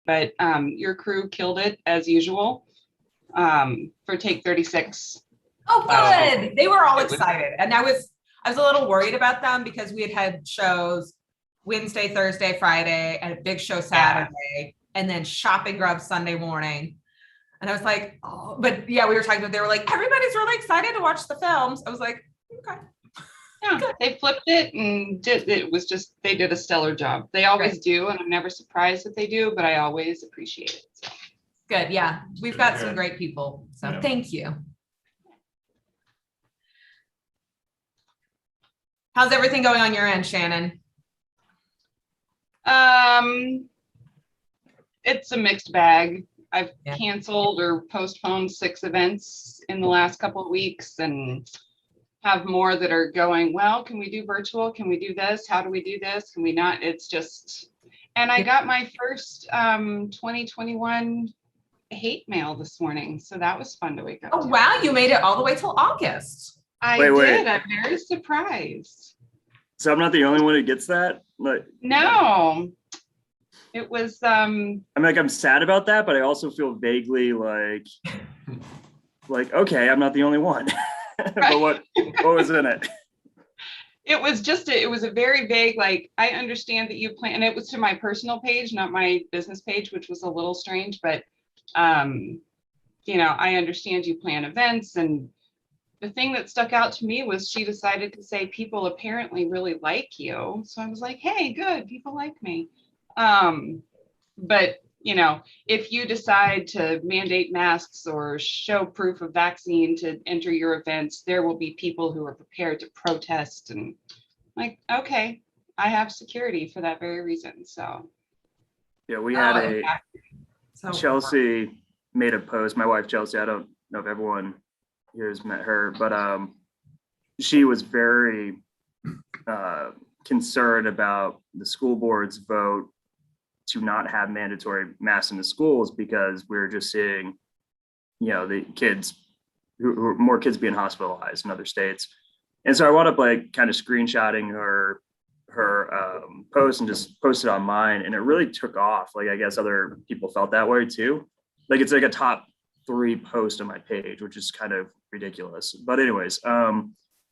but your crew killed it as usual for Take 36. Oh, good. They were all excited. And I was a little worried about them because we had shows Wednesday, Thursday, Friday, and a big show Saturday, and then Shopping Grub Sunday morning. And I was like, oh, but yeah, we were talking about, they were like, everybody's really excited to watch the films. I was like, okay. Yeah, they flipped it and they did a stellar job. They always do, and I'm never surprised that they do, but I always appreciate it. So. Good, yeah. We've got some great people, so thank you. How's everything going on your end, Shannon? It's a mixed bag. I've canceled or postponed 6 events in the last couple of weeks and have more that are going, well, can we do virtual? Can we do this? How do we do this? Can we not? It's just, and I got my first 2021 hate mail this morning. So that was fun to wake up. Oh, to. Wow. You made it all the way till August. I did. I'm very surprised. So I'm not the only one who gets that? No. It was I'm sad about that, but I also feel vaguely like okay, I'm not the only one. But what was in it? It was a very vague, like, I understand that you plan, and it was to my personal page, not my business page, which was a little strange, but I understand you plan events. And the thing that stuck out to me was she decided to say people apparently really like you. So I was like, hey, good, people like me. But if you decide to mandate masks or show proof of vaccine to enter your events, there will be people who are prepared to protest, and like, okay, I have security for that very reason. So yeah, we had Chelsea made a post. My wife Chelsea, I don't know if everyone here has met her, but she was very concerned about the school board's vote to not have mandatory masks in the schools, because we're just seeing, the kids more kids being hospitalized in other states. And so I wound up kind of screenshotting her post and just posted on mine, and it really took off. I guess other people felt that way too. It's a top 3 post on my page, which is kind of ridiculous. But anyways,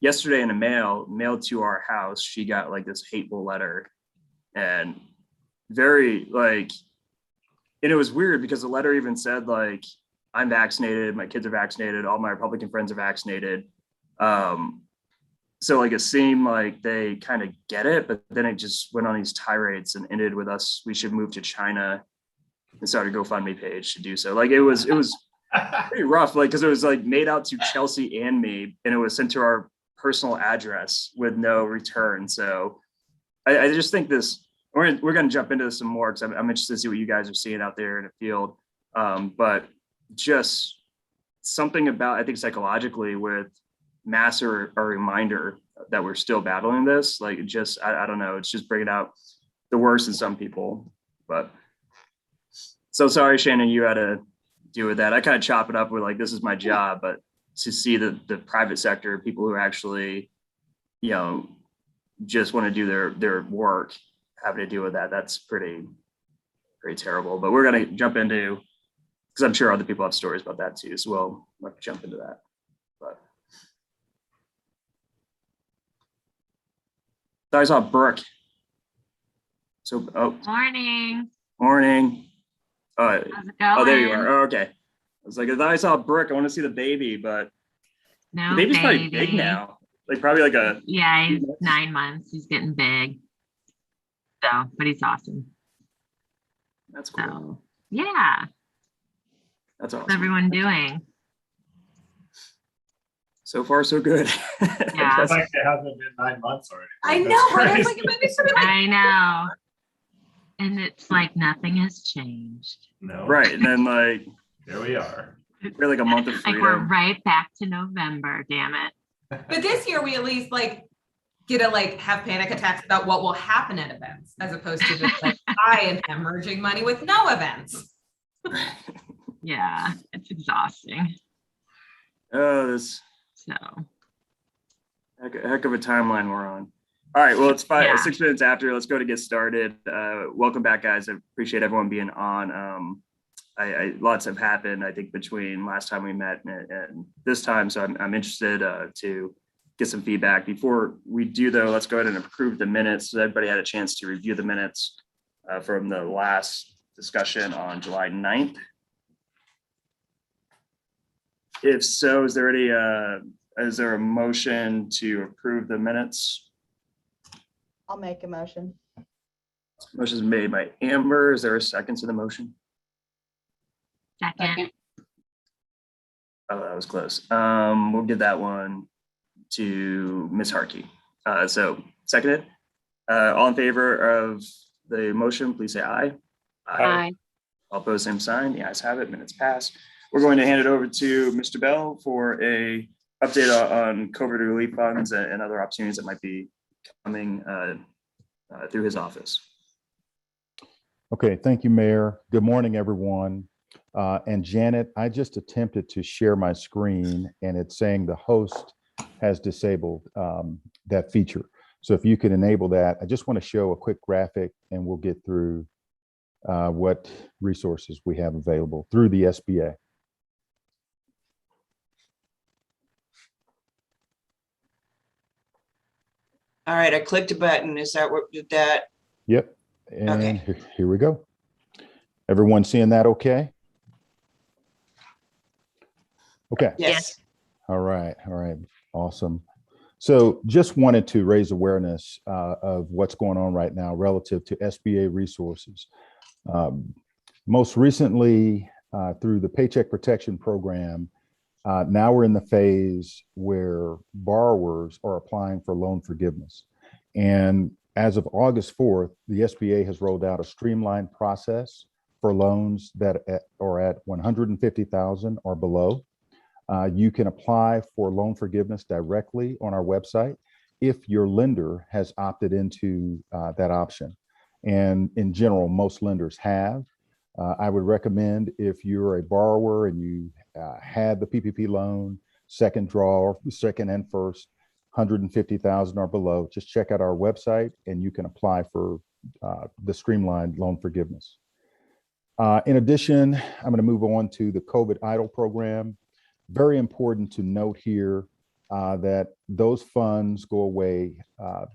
yesterday in the mailed to our house, she got this hateful letter, and very and it was weird because the letter even said I'm vaccinated, my kids are vaccinated, all my Republican friends are vaccinated. So it seemed like they kind of get it, but then it just went on these tirades and ended with us, we should move to China, and started a GoFundMe page to do so. It was pretty rough, because it was made out to Chelsea and me, and it was sent to our personal address with no return. So I just think we're going to jump into this some more, because I'm interested to see what you guys are seeing out there in the field. But just something about, I think psychologically, with masks are a reminder that we're still battling this. I don't know, it's just bringing out the worst in some people. But so sorry, Shannon, you had to deal with that. I kind of chop it up with this is my job, but to see the private sector, people who actually, just want to do their work, having to deal with that's pretty terrible. But we're going to jump into, because I'm sure other people have stories about that too, so we'll jump into that. But I saw Brooke. So Morning. How's it going? Oh, there you are. Oh, okay. I was I thought I saw Brooke. I want to see the baby, but no, the baby's probably big now. Probably yeah, he's 9 months. He's getting big. So, but he's awesome. That's cool. So, yeah. That's awesome. What's everyone doing? So far, so good. Yeah. It's it hasn't been 9 months already. I know. I know. And it's nothing has changed. No. Right. And then here we are. We're a month of freedom. We're right back to November, damn it. But this year we at least get to have panic attacks about what will happen at events, as opposed to just I am hemorrhaging money with no events. Yeah, it's exhausting. Oh, this so heck of a timeline we're on. All right, well, it's Yeah. 6 minutes after. Let's go to get started. Welcome back, guys. I appreciate everyone being on. Lots have happened, I think, between last time we met and this time. So I'm interested to get some feedback. Before we do, though, let's go ahead and approve the minutes. So everybody had a chance to review the minutes from the last discussion on July 9th. If so, is there a motion to approve the minutes? I'll make a motion. Motion is made by Amber. Is there a second to the motion? Second. Second. Oh, that was close. We'll give that one to Ms. Harkey. So seconded. All in favor of the motion, please say aye. Aye. All opposed, same sign. The ayes have it. Minutes pass. We're going to hand it over to Mr. Bell for a update on COVID relief funds and other opportunities that might be coming through his office. Okay, thank you, Mayor. Good morning, everyone. And Janet, I just attempted to share my screen and it's saying the host has disabled that feature. So if you could enable that, I just want to show a quick graphic and we'll get through what resources we have available through the SBA. All right, I clicked a button. Is that what did that? Yep, and Okay. here we go. Everyone seeing that okay? Okay. Yes. All right, awesome. So just wanted to raise awareness of what's going on right now relative to SBA resources. Most recently, through the Paycheck Protection Program, now we're in the phase where borrowers are applying for loan forgiveness. And as of August 4th, the SBA has rolled out a streamlined process for loans that are at 150,000 or below. You can apply for loan forgiveness directly on our website if your lender has opted into that option. And in general, most lenders have. I would recommend if you're a borrower and you had the PPP loan, second draw, or second and first, 150,000 or below, just check out our website and you can apply for the streamlined loan forgiveness. In addition, I'm going to move on to the COVID EIDL program. Very important to note here that those funds go away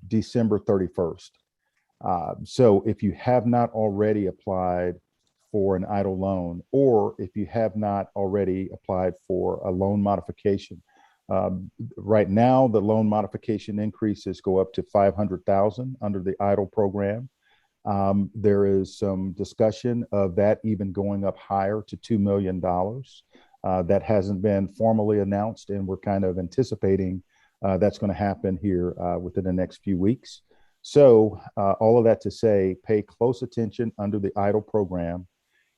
December 31st. So if you have not already applied for an EIDL loan, or if you have not already applied for a loan modification, right now the loan modification increases go up to 500,000 under the EIDL program. There is some discussion of that even going up higher to $2 million. That hasn't been formally announced, and we're kind of anticipating that's going to happen here within the next few weeks. So all of that to say, pay close attention under the EIDL program.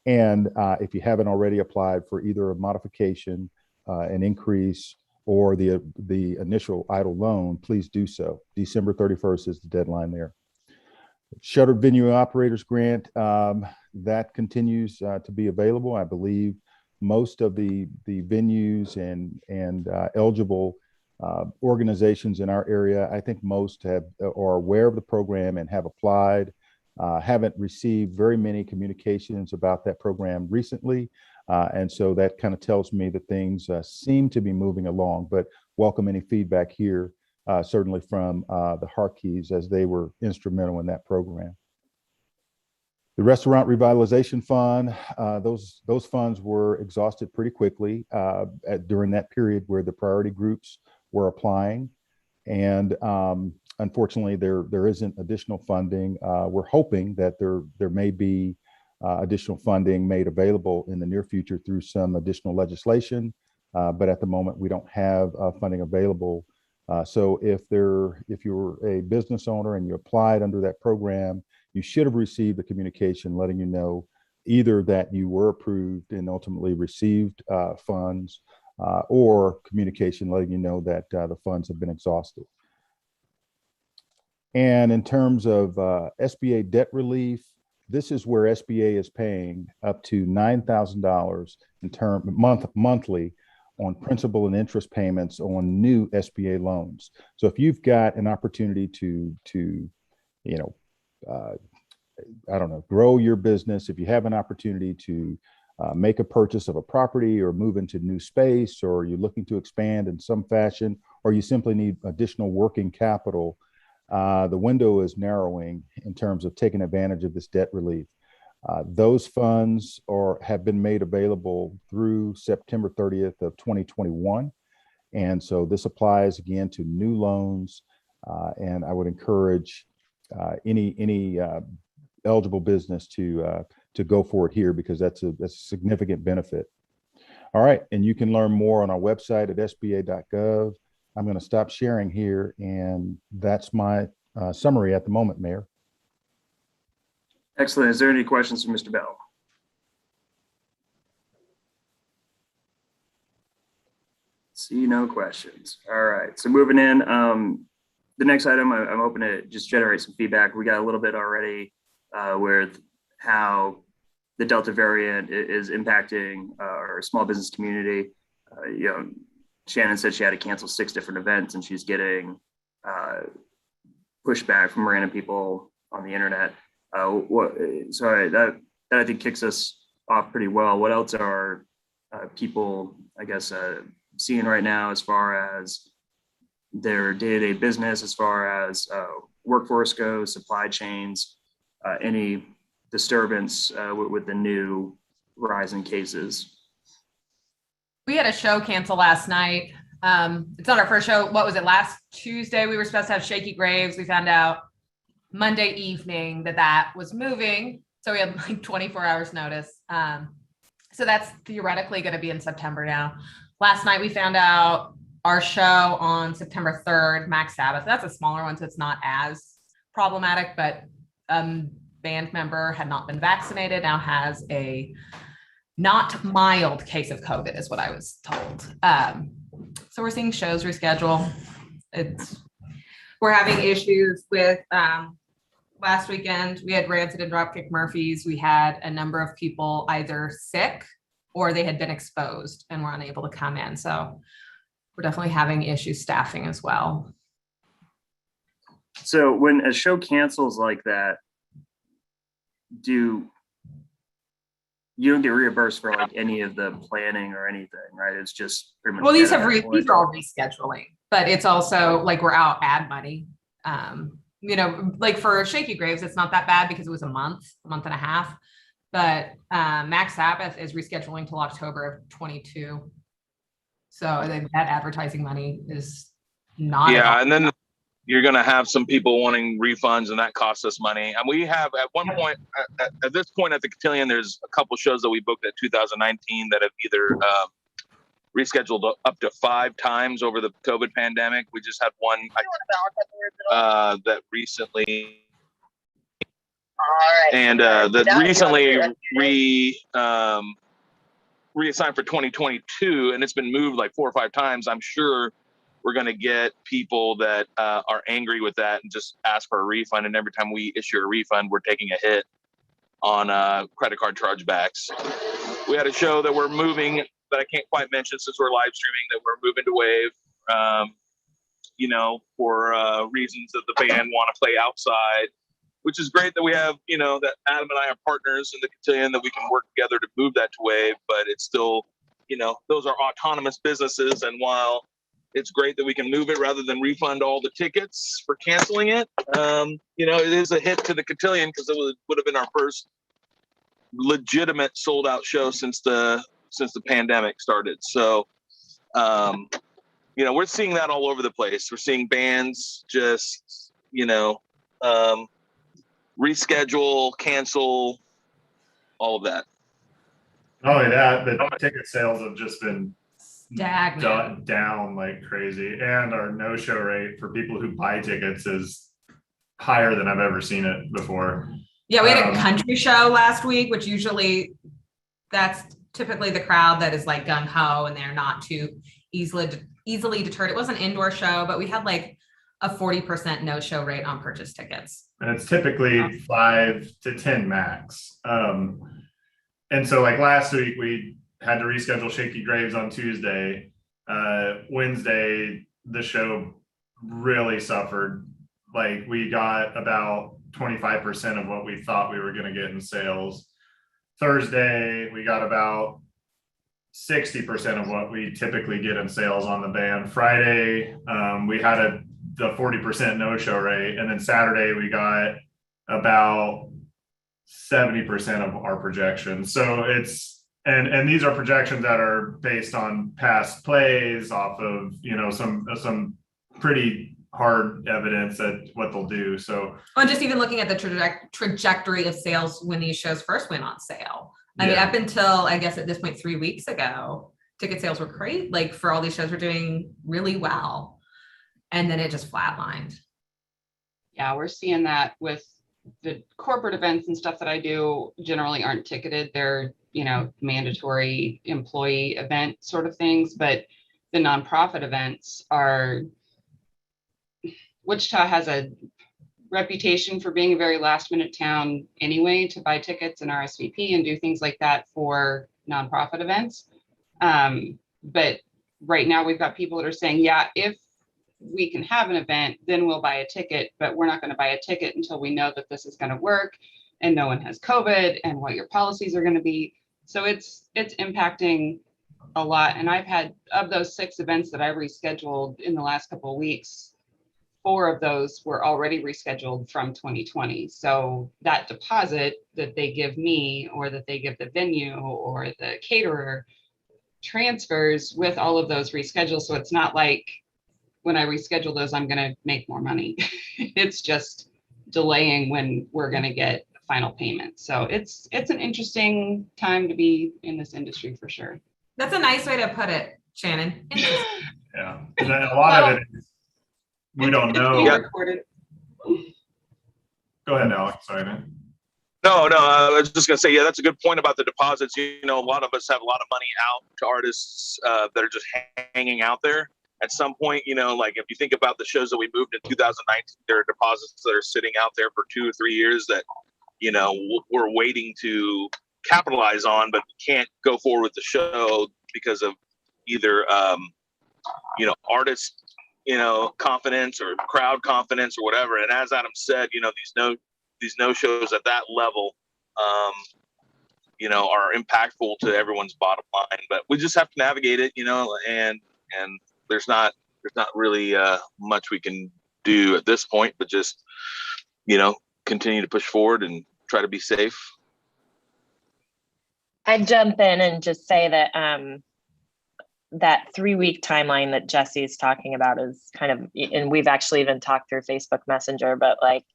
And if you haven't already applied for either a modification, an increase, or the initial EIDL loan, please do so. December 31st is the deadline there. Shuttered Venue Operators Grant, that continues to be available. I believe most of the venues and eligible organizations in our area, I think most are aware of the program and have applied. Haven't received very many communications about that program recently. And so that kind of tells me that things seem to be moving along, but welcome any feedback here, certainly from the Harkeys, as they were instrumental in that program. The Restaurant Revitalization Fund, those funds were exhausted pretty quickly during that period where the priority groups were applying. And unfortunately, there isn't additional funding. We're hoping that there may be additional funding made available in the near future through some additional legislation. But at the moment, we don't have funding available. So if you're a business owner and you applied under that program, you should have received a communication letting you know either that you were approved and ultimately received funds, or communication letting you know that the funds have been exhausted. And in terms of SBA debt relief, this is where SBA is paying up to $9,000 monthly on principal and interest payments on new SBA loans. So if you've got an opportunity to you know, I don't know, grow your business, if you have an opportunity to make a purchase of a property or move into new space, or you're looking to expand in some fashion, or you simply need additional working capital, the window is narrowing in terms of taking advantage of this debt relief. Those funds have been made available through September 30th of 2021. And so this applies again to new loans. And I would encourage any eligible business to go for it here, because that's a significant benefit. All right, and you can learn more on our website at sba.gov. I'm going to stop sharing here, and that's my summary at the moment, Mayor. Excellent. Is there any questions for Mr. Bell? See no questions. All right, so moving in, the next item, I'm hoping to just generate some feedback. We got a little bit already with how the Delta variant is impacting our small business community. You know, Shannon said she had to cancel 6 different events, and she's getting pushback from random people on the internet. That I think kicks us off pretty well. What else are people, I guess, seeing right now as far as their day-to-day business, as far as workforce goes, supply chains, any disturbance with the new rise in cases? We had a show cancel last night. It's not our first show. What was it? Last Tuesday, we were supposed to have Shaky Graves. We found out Monday evening that was moving. So we had like 24 hours notice. So that's theoretically going to be in September now. Last night, we found out our show on September 3rd, Max Sabbath. That's a smaller one, so it's not as problematic, but band member had not been vaccinated, now has a not mild case of COVID is what I was told. So we're seeing shows reschedule. We're having issues with last weekend. We had Rancid and Dropkick Murphys. We had a number of people either sick or they had been exposed and were unable to come in. So we're definitely having issues staffing as well. So when a show cancels like that, you don't get reimbursed for like any of the planning or anything, right? It's just pretty much. Well, these are all rescheduling, but it's also like we're out ad money. You know, like for Shaky Graves, it's not that bad because it was a month and a half. But Max Sabbath is rescheduling till October of 22. So I think that advertising money is not. Yeah, and then you're going to have some people wanting refunds, and that costs us money. And we have at one point, at this point at the Cotillion, there's a couple shows that we booked at 2019 that have either rescheduled up to 5 times over the COVID pandemic. We just had one that recently, and that recently reassigned for 2022, and it's been moved like 4 or 5 times. I'm sure we're going to get people that are angry with that and just ask for a refund. And every time we issue a refund, we're taking a hit on credit card chargebacks. We had a show that we're moving that I can't quite mention since we're live streaming, that we're moving to Wave, you know, for reasons that the band want to play outside, which is great that we have, you know, that Adam and I are partners in the Cotillion, that we can work together to move that to Wave, but it's still, you know, those are autonomous businesses. And while it's great that we can move it rather than refund all the tickets for canceling it, you know, it is a hit to the Cotillion because it would have been our first legitimate sold out show since the pandemic started. So, you know, we're seeing that all over the place. We're seeing bands just, you know, reschedule, cancel, all of that. Not only that, the ticket sales have just been Stagnant. down like crazy, and our no-show rate for people who buy tickets is higher than I've ever seen it before. Yeah, we had a country show last week, which usually that's typically the crowd that is like gung ho and they're not too easily deterred. It was an indoor show, but we had like a 40% no-show rate on purchase tickets. And it's typically 5 to 10 max. And so like last week we had to reschedule Shaky Graves on Tuesday. Wednesday, the show really suffered. Like we got about 25% of what we thought we were going to get in sales. Thursday, we got about 60% of what we typically get in sales on the band. Friday, we had the 40% no-show rate. And then Saturday, we got about 70% of our projections. So it's, and these are projections that are based on past plays off of, you know, some pretty hard evidence at what they'll do. So, and just even looking at the trajectory of sales when these shows first went on sale. I mean, Yeah. up until I guess at this point 3 weeks ago, ticket sales were great. Like for all these shows, were doing really well, and then it just flatlined. Yeah, we're seeing that with the corporate events and stuff that I do generally aren't ticketed. They're, you know, mandatory employee event sort of things, but the nonprofit events are, Wichita has a reputation for being a very last minute town anyway to buy tickets and RSVP and do things like that for nonprofit events. But right now we've got people that are saying, yeah, if we can have an event, then we'll buy a ticket, but we're not going to buy a ticket until we know that this is going to work and no one has COVID and what your policies are going to be. So it's impacting a lot. And I've had, of those 6 events that I rescheduled in the last couple of weeks, 4 of those were already rescheduled from 2020. So that deposit that they give me or that they give the venue or the caterer transfers with all of those reschedules. So it's not like when I reschedule those, I'm going to make more money. It's just delaying when we're going to get final payment. So it's an interesting time to be in this industry for sure. That's a nice way to put it, Shannon. Interesting. yeah. And then a lot of it is, we don't It's know. being recorded. Go ahead, Alex. Sorry, man. No, I was just gonna say, yeah, that's a good point about the deposits. You know, a lot of us have a lot of money out to artists that are just hanging out there. At some point, you know, like if you think about the shows that we moved in 2019, there are deposits that are sitting out there for 2 or 3 years that, you know, we're waiting to capitalize on, but can't go forward with the show because of either, you know, artist, you know, confidence or crowd confidence or whatever. And as Adam said, you know, these no shows at that level, you know, are impactful to everyone's bottom line. But we just have to navigate it, you know, and there's not really much we can do at this point, but just, you know, continue to push forward and try to be safe. I'd jump in and just say that that 3-week timeline that Jesse's talking about is kind of, and we've actually even talked through Facebook Messenger, but like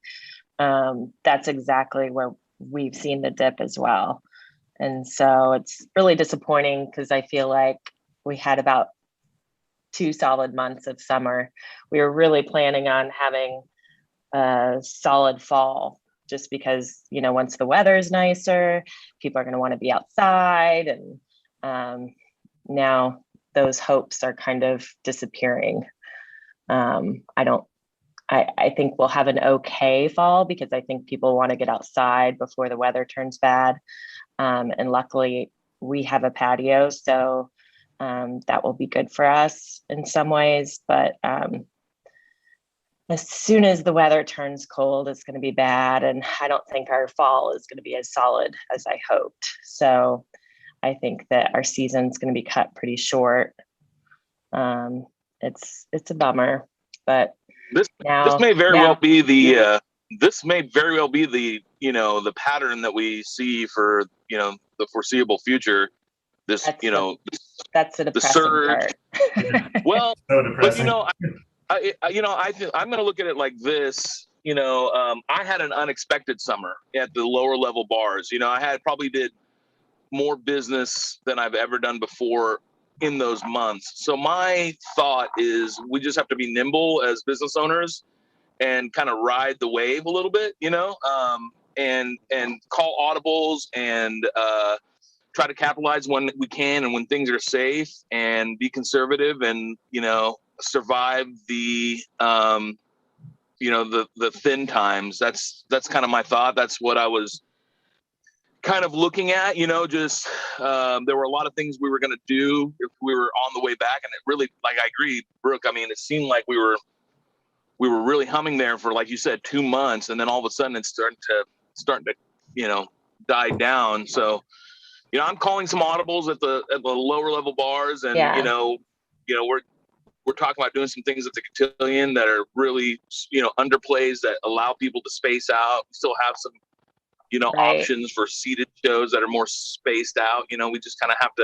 that's exactly where we've seen the dip as well. And so it's really disappointing because I feel like we had about 2 solid months of summer. We were really planning on having a solid fall just because, you know, once the weather is nicer, people are going to want to be outside. And now those hopes are kind of disappearing. I think we'll have an okay fall because I think people want to get outside before the weather turns bad. And luckily we have a patio, so that will be good for us in some ways. But as soon as the weather turns cold, it's going to be bad. And I don't think our fall is going to be as solid as I hoped. So I think that our season's going to be cut pretty short. It's a bummer, but This may very well be the you know, the pattern that we see for, you know, the foreseeable future. That's the depressing surge. part. Well, So but depressing. you know, I'm going to look at it like this. You know, I had an unexpected summer at the lower level bars. You know, I probably did more business than I've ever done before in those months. So my thought is we just have to be nimble as business owners and kind of ride the wave a little bit, you know, and call audibles and try to capitalize when we can and when things are safe, and be conservative and, you know, survive the, you know, the thin times. That's kind of my thought. That's what I was kind of looking at, you know, just There were a lot of things we were going to do if we were on the way back, and it really, like I agree, Brooke. I mean, it seemed like we were really humming there for, like you said, 2 months, and then all of a sudden it's starting to die down. So, I'm calling some audibles at the lower level bars, and Yeah. we're talking about doing some things at the Cotillion that are really, underplays that allow people to space out. We still have some, Right. options for seated shows that are more spaced out. We just kind of have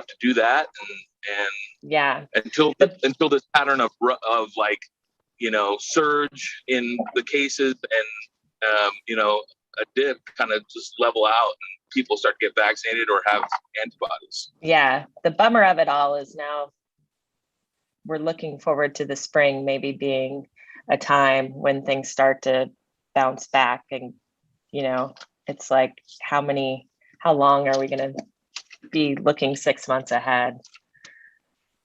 to do that, and Yeah. until this pattern of like, surge in the cases and a dip kind of just level out and people start to get vaccinated or have antibodies. Yeah. The bummer of it all is now we're looking forward to the spring maybe being a time when things start to bounce back, and it's like how long are we going to be looking 6 months ahead?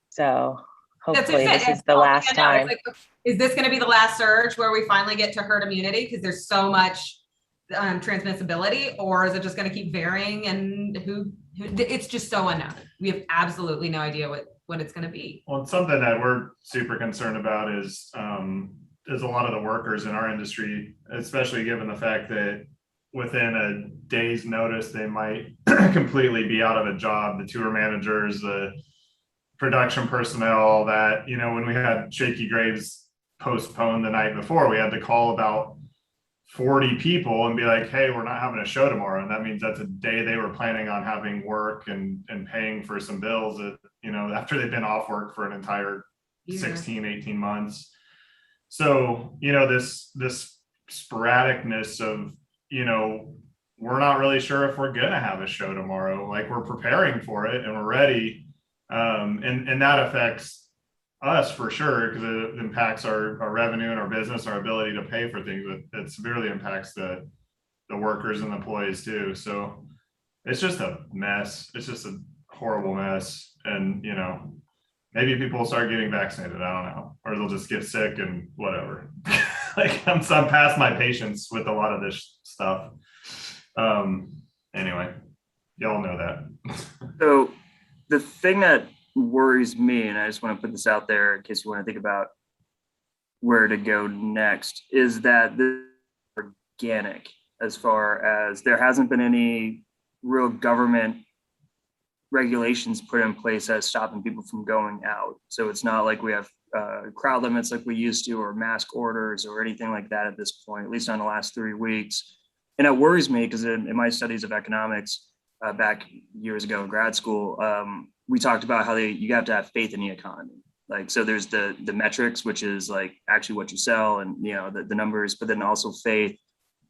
So hopefully this is the last time. Is this going to be the last surge where we finally get to herd immunity because there's so much transmissibility, or is it just going to keep varying? And it's just so unknown. We have absolutely no idea what it's going to be. Well, it's something that we're super concerned about is a lot of the workers in our industry, especially given the fact that within a day's notice, they might completely be out of a job. The tour managers, the production personnel that, when we had Shaky Graves postponed the night before, we had to call about 40 people and be like, hey, we're not having a show tomorrow. And that means that's a day they were planning on having work and paying for some bills that, after they've been off work for an entire 16, 18 months. So, this sporadicness of, we're not really sure if we're going to have a show tomorrow. Like, we're preparing for it and we're ready. And that affects us for sure, because it impacts our revenue and our business, our ability to pay for things. But it severely impacts the workers and the employees too. So it's just a mess. It's just a horrible mess. And, maybe people will start getting vaccinated. I don't know, or they'll just get sick and whatever. Like I'm past my patience with a lot of this stuff. Anyway, y'all know that. So the thing that worries me, and I just want to put this out there in case you want to think about where to go next, is that this is organic, as far as there hasn't been any real government regulations put in place as stopping people from going out. So it's not like we have crowd limits like we used to, or mask orders or anything like that at this point, at least on the last 3 weeks. And it worries me because in my studies of economics back years ago in grad school, we talked about how you have to have faith in the economy. Like, so there's the metrics, which is like actually what you sell and, the numbers, but then also faith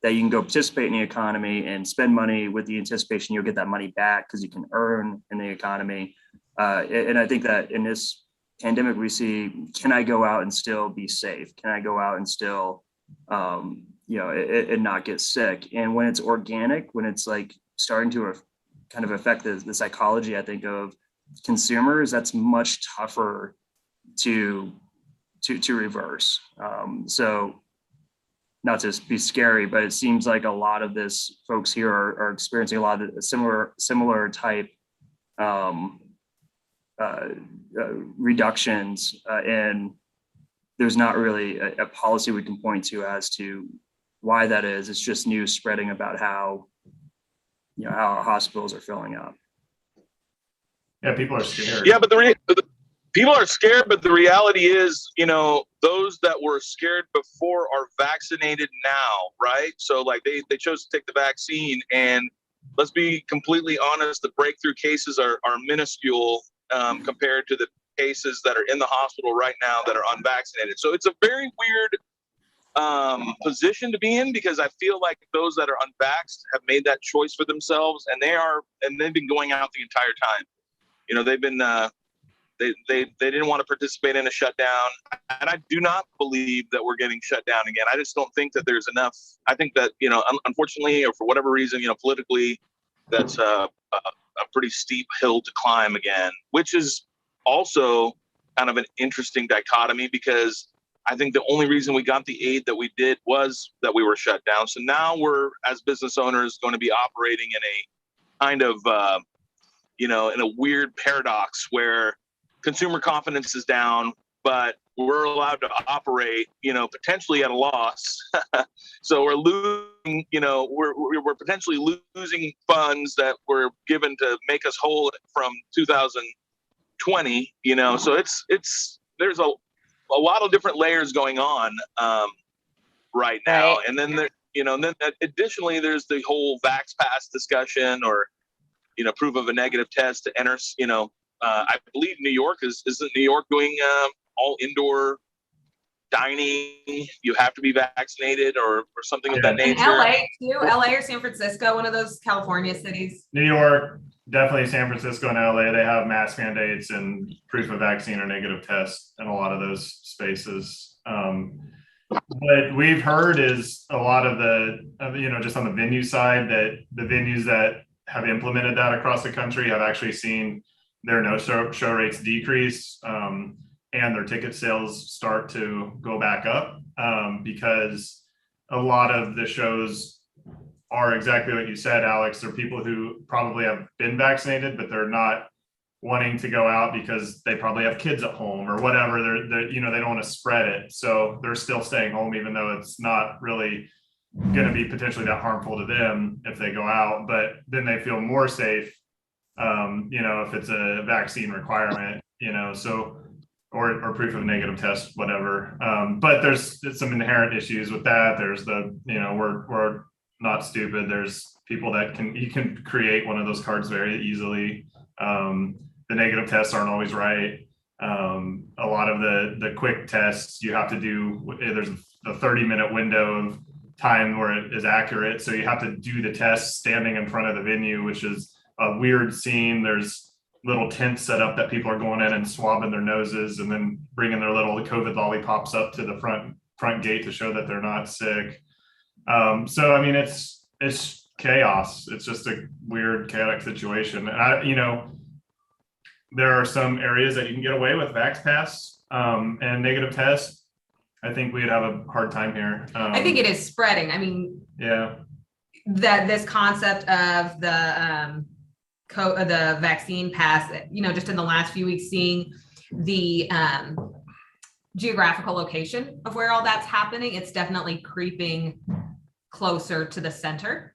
that you can go participate in the economy and spend money with the anticipation you'll get that money back because you can earn in the economy. And I think that in this pandemic, we see, can I go out and still be safe? Can I go out and still, and not get sick? And when it's organic, when it's like starting to kind of affect the psychology, I think, of consumers, that's much tougher to reverse. So not to be scary, but it seems like a lot of this folks here are experiencing a lot of similar type reductions, and there's not really a policy we can point to as to why that is. It's just news spreading about how our hospitals are filling up. Yeah, people are scared. Yeah, but people are scared, but the reality is, those that were scared before are vaccinated now, right? So like they chose to take the vaccine, and let's be completely honest, the breakthrough cases are minuscule compared to the cases that are in the hospital right now that are unvaccinated. So it's a very weird position to be in, because I feel like those that are unvaxxed have made that choice for themselves, and they've been going out the entire time. They've been they didn't want to participate in a shutdown, and I do not believe that we're getting shut down again. I just don't think that there's enough. I think that unfortunately, or for whatever reason, politically, that's a pretty steep hill to climb again, which is also kind of an interesting dichotomy, because I think the only reason we got the aid that we did was that we were shut down. So now we're, as business owners, going to be operating in kind of, in a weird paradox where consumer confidence is down, but we're allowed to operate, potentially at a loss. So we're losing, we're potentially losing funds that were given to make us whole from 2020, so there's a lot of different layers going on right now. Right. And then additionally, there's the whole Vax Pass discussion, or, proof of a negative test to enter, I believe New York isn't New York doing all indoor dining? You have to be vaccinated or something of that In nature. LA too, LA or San Francisco, one of those California cities. New York, definitely San Francisco and LA, they have mask mandates and proof of vaccine or negative test in a lot of those spaces. What we've heard is a lot of just on the venue side, that the venues that have implemented that across the country have actually seen their no-show rates decrease, and their ticket sales start to go back up, because a lot of the shows are exactly what you said, Alex. They're people who probably have been vaccinated, but they're not wanting to go out because they probably have kids at home or whatever. They don't want to spread it. So they're still staying home, even though it's not really going to be potentially that harmful to them if they go out, but then they feel more safe, if it's a vaccine requirement, or proof of negative test, whatever. But there's some inherent issues with that. There's we're not stupid. There's people that you can create one of those cards very easily. The negative tests aren't always right. A lot of the quick tests you have to do, there's a 30-minute window of time where it is accurate. So you have to do the test standing in front of the venue, which is a weird scene. There's little tents set up that people are going in and swabbing their noses and then bringing their little COVID lollipops up to the front gate to show that they're not sick. So I mean, it's chaos. It's just a weird, chaotic situation. And there are some areas that you can get away with Vax Pass and negative test. I think we'd have a hard time here. I think it is spreading. I mean, yeah, that this concept of the vaccine pass, just in the last few weeks, seeing the geographical location of where all that's happening, it's definitely creeping closer to the center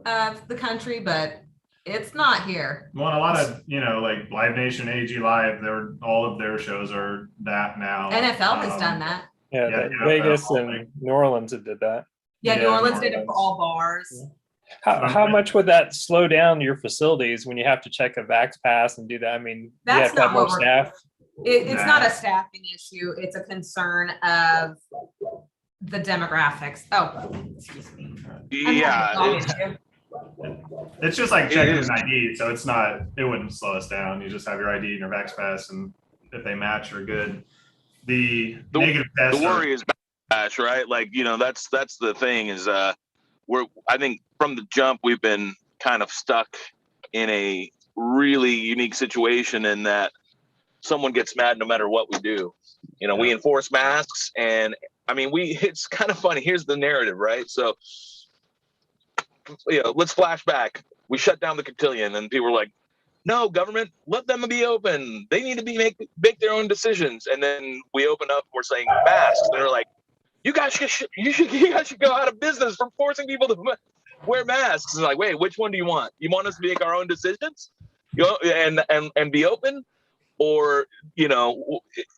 of the country, but it's not here. Well, a lot of, like Live Nation, AG Live, all of their shows are that now. NFL has done that. Yeah, Vegas and New Orleans did that. Yeah, New Orleans did it for all bars. How much would that slow down your facilities when you have to check a Vax Pass and do that? I mean, That's you have to have more staff. It's not a staffing issue. It's a concern of the demographics. Oh, excuse me. Yeah. It's just like checking an ID. So it wouldn't slow us down. You just have your ID and your Vax Pass, and if they match, you're good. The negative test. The worry is backlash, right? Like, that's the thing is, I think from the jump, we've been kind of stuck in a really unique situation in that someone gets mad no matter what we do. We enforce masks, and I mean, it's kind of funny. Here's the narrative, right? So, let's flash back. We shut down the cotillion, and people were like, no, government, let them be open. They need to make their own decisions. And then we open up, we're saying masks. They're like, you guys should go out of business for forcing people to wear masks. It's like, wait, which one do you want? You want us to make our own decisions, and be open, or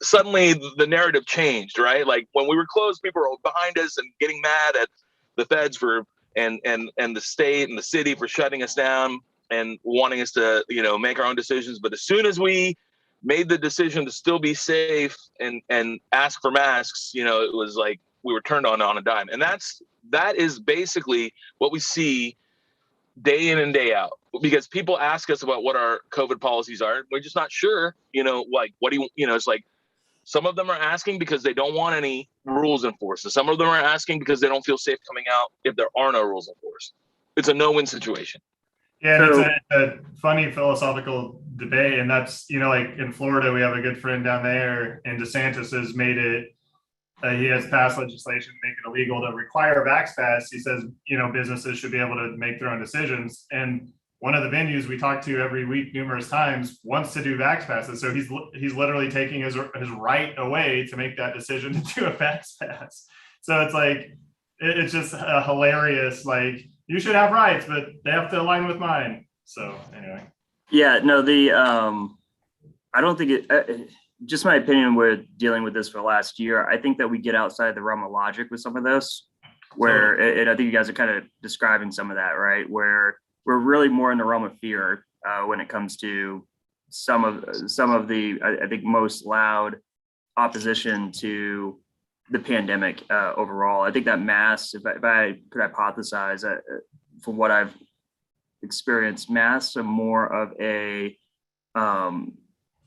suddenly the narrative changed, right? Like when we were closed, people were behind us and getting mad at the feds and the state and the city for shutting us down and wanting us to make our own decisions. But as soon as we made the decision to still be safe and ask for masks, it was like we were turned on a dime. And that is basically what we see day in and day out, because people ask us about what our COVID policies are. We're just not sure, like, what do you, it's like, some of them are asking because they don't want any rules enforced. And some of them are asking because they don't feel safe coming out if there are no rules enforced. It's a no-win situation. Yeah, it's a funny philosophical debate. And that's, like in Florida, we have a good friend down there, and DeSantis has made it, he has passed legislation to make it illegal to require a Vax Pass. He says, businesses should be able to make their own decisions. And one of the venues we talk to every week numerous times wants to do Vax passes. So he's literally taking his right away to make that decision to do a Vax pass. So it's like, it's just hilarious. Like, you should have rights, but they have to align with mine. So anyway. Yeah, no, I don't think just my opinion with dealing with this for the last year, I think that we get outside the realm of logic with some of this, where, and I think you guys are kind of describing some of that, right? Where we're really more in the realm of fear when it comes to some of the, I think, most loud opposition to the pandemic overall. I think that masks, if I could hypothesize, from what I've experienced, masks are more of a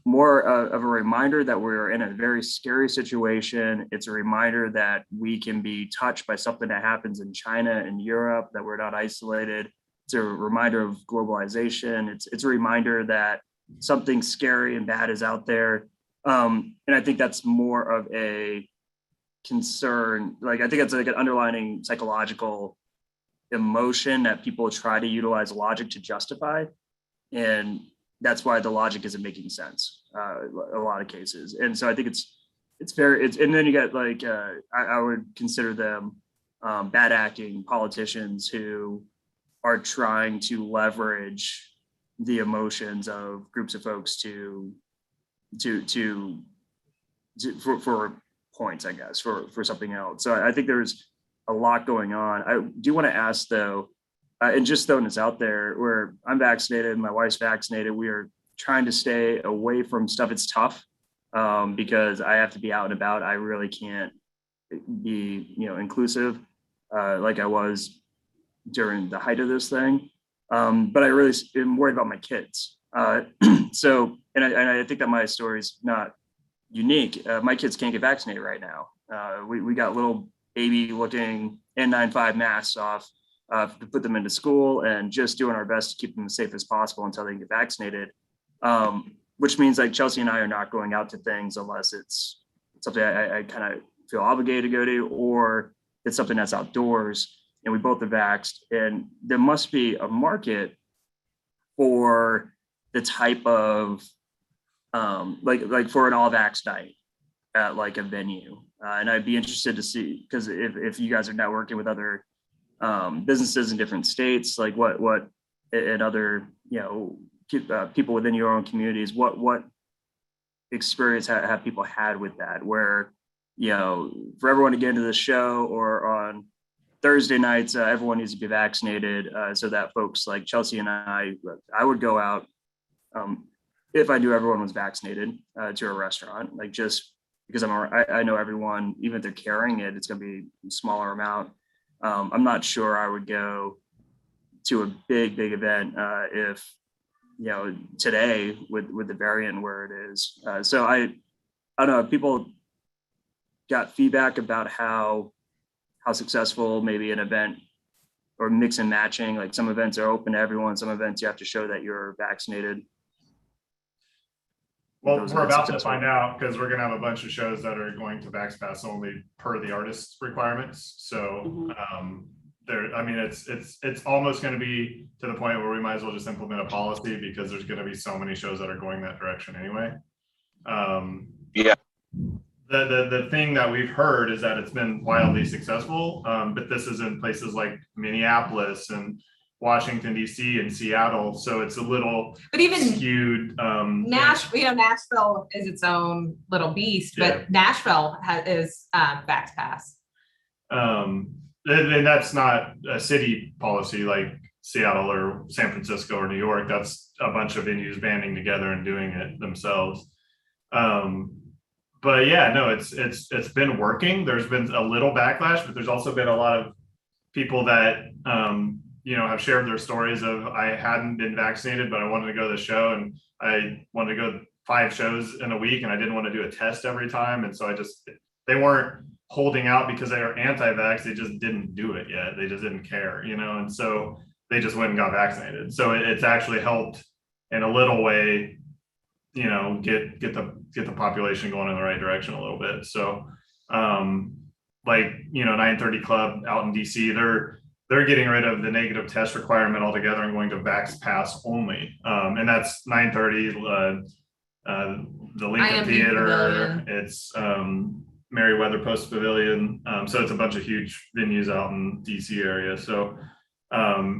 reminder that we're in a very scary situation. It's a reminder that we can be touched by something that happens in China and Europe, that we're not isolated. It's a reminder of globalization. It's a reminder that something scary and bad is out there. And I think that's more of a concern. Like, I think it's like an underlying psychological emotion that people try to utilize logic to justify. And that's why the logic isn't making sense a lot of cases. And so I think and then you got like, I would consider them bad acting politicians who are trying to leverage the emotions of groups of folks for points, I guess, for something else. So I think there's a lot going on. I do want to ask though, and just throwing this out there, where I'm vaccinated, my wife's vaccinated, we are trying to stay away from stuff. It's tough because I have to be out and about. I really can't be, inclusive like I was during the height of this thing. But I really am worried about my kids. So, and I think that my story is not unique. My kids can't get vaccinated right now. We got little baby looking N95 masks off to put them into school, and just doing our best to keep them as safe as possible until they can get vaccinated. Which means like Chelsea and I are not going out to things unless it's something I kind of feel obligated to go to, or it's something that's outdoors and we both are vaxxed. And there must be a market for the type of like for an all vax night at like a venue. And I'd be interested to see, because if you guys are networking with other businesses in different states, like what and other, people within your own communities, what experience have people had with that, where, for everyone to get into the show, or on Thursday nights, everyone needs to be vaccinated, so that folks like Chelsea and I would go out if I knew everyone was vaccinated to a restaurant, like, just because I know everyone, even if they're carrying it, it's going to be a smaller amount. I'm not sure I would go to a big event if, today with the variant where it is. So I don't know, people got feedback about how successful maybe an event, or mix and matching, like some events are open to everyone, some events you have to show that you're vaccinated. Well, we're about to find out, because we're going to have a bunch of shows that are going to VaxPass only per the artist's requirements. So it's almost going to be to the point where we might as well just implement a policy, because there's going to be so many shows that are going that direction anyway. Yeah. The thing that we've heard is that it's been wildly successful, but this is in places like Minneapolis and Washington, D.C. and Seattle. So it's a little skewed. Nashville is its own little beast, but Nashville is VaxPass. And that's not a city policy like Seattle or San Francisco or New York. That's a bunch of venues banding together and doing it themselves. But yeah, no, it's been working. There's been a little backlash, but there's also been a lot of people that have shared their stories of, I hadn't been vaccinated, but I wanted to go to the show, and I wanted to go 5 shows in a week, and I didn't want to do a test every time. And so they weren't holding out because they were anti-vax. They just didn't do it yet. They just didn't care, and so they just went and got vaccinated. So it's actually helped in a little way, get the population going in the right direction a little bit. So 930 Club out in DC, they're getting rid of the negative test requirement altogether and going to Vax Pass only. And that's 930, the Lincoln IMD Theater. Pavilion. It's Merriweather Post Pavilion. So it's a bunch of huge venues out in DC area. So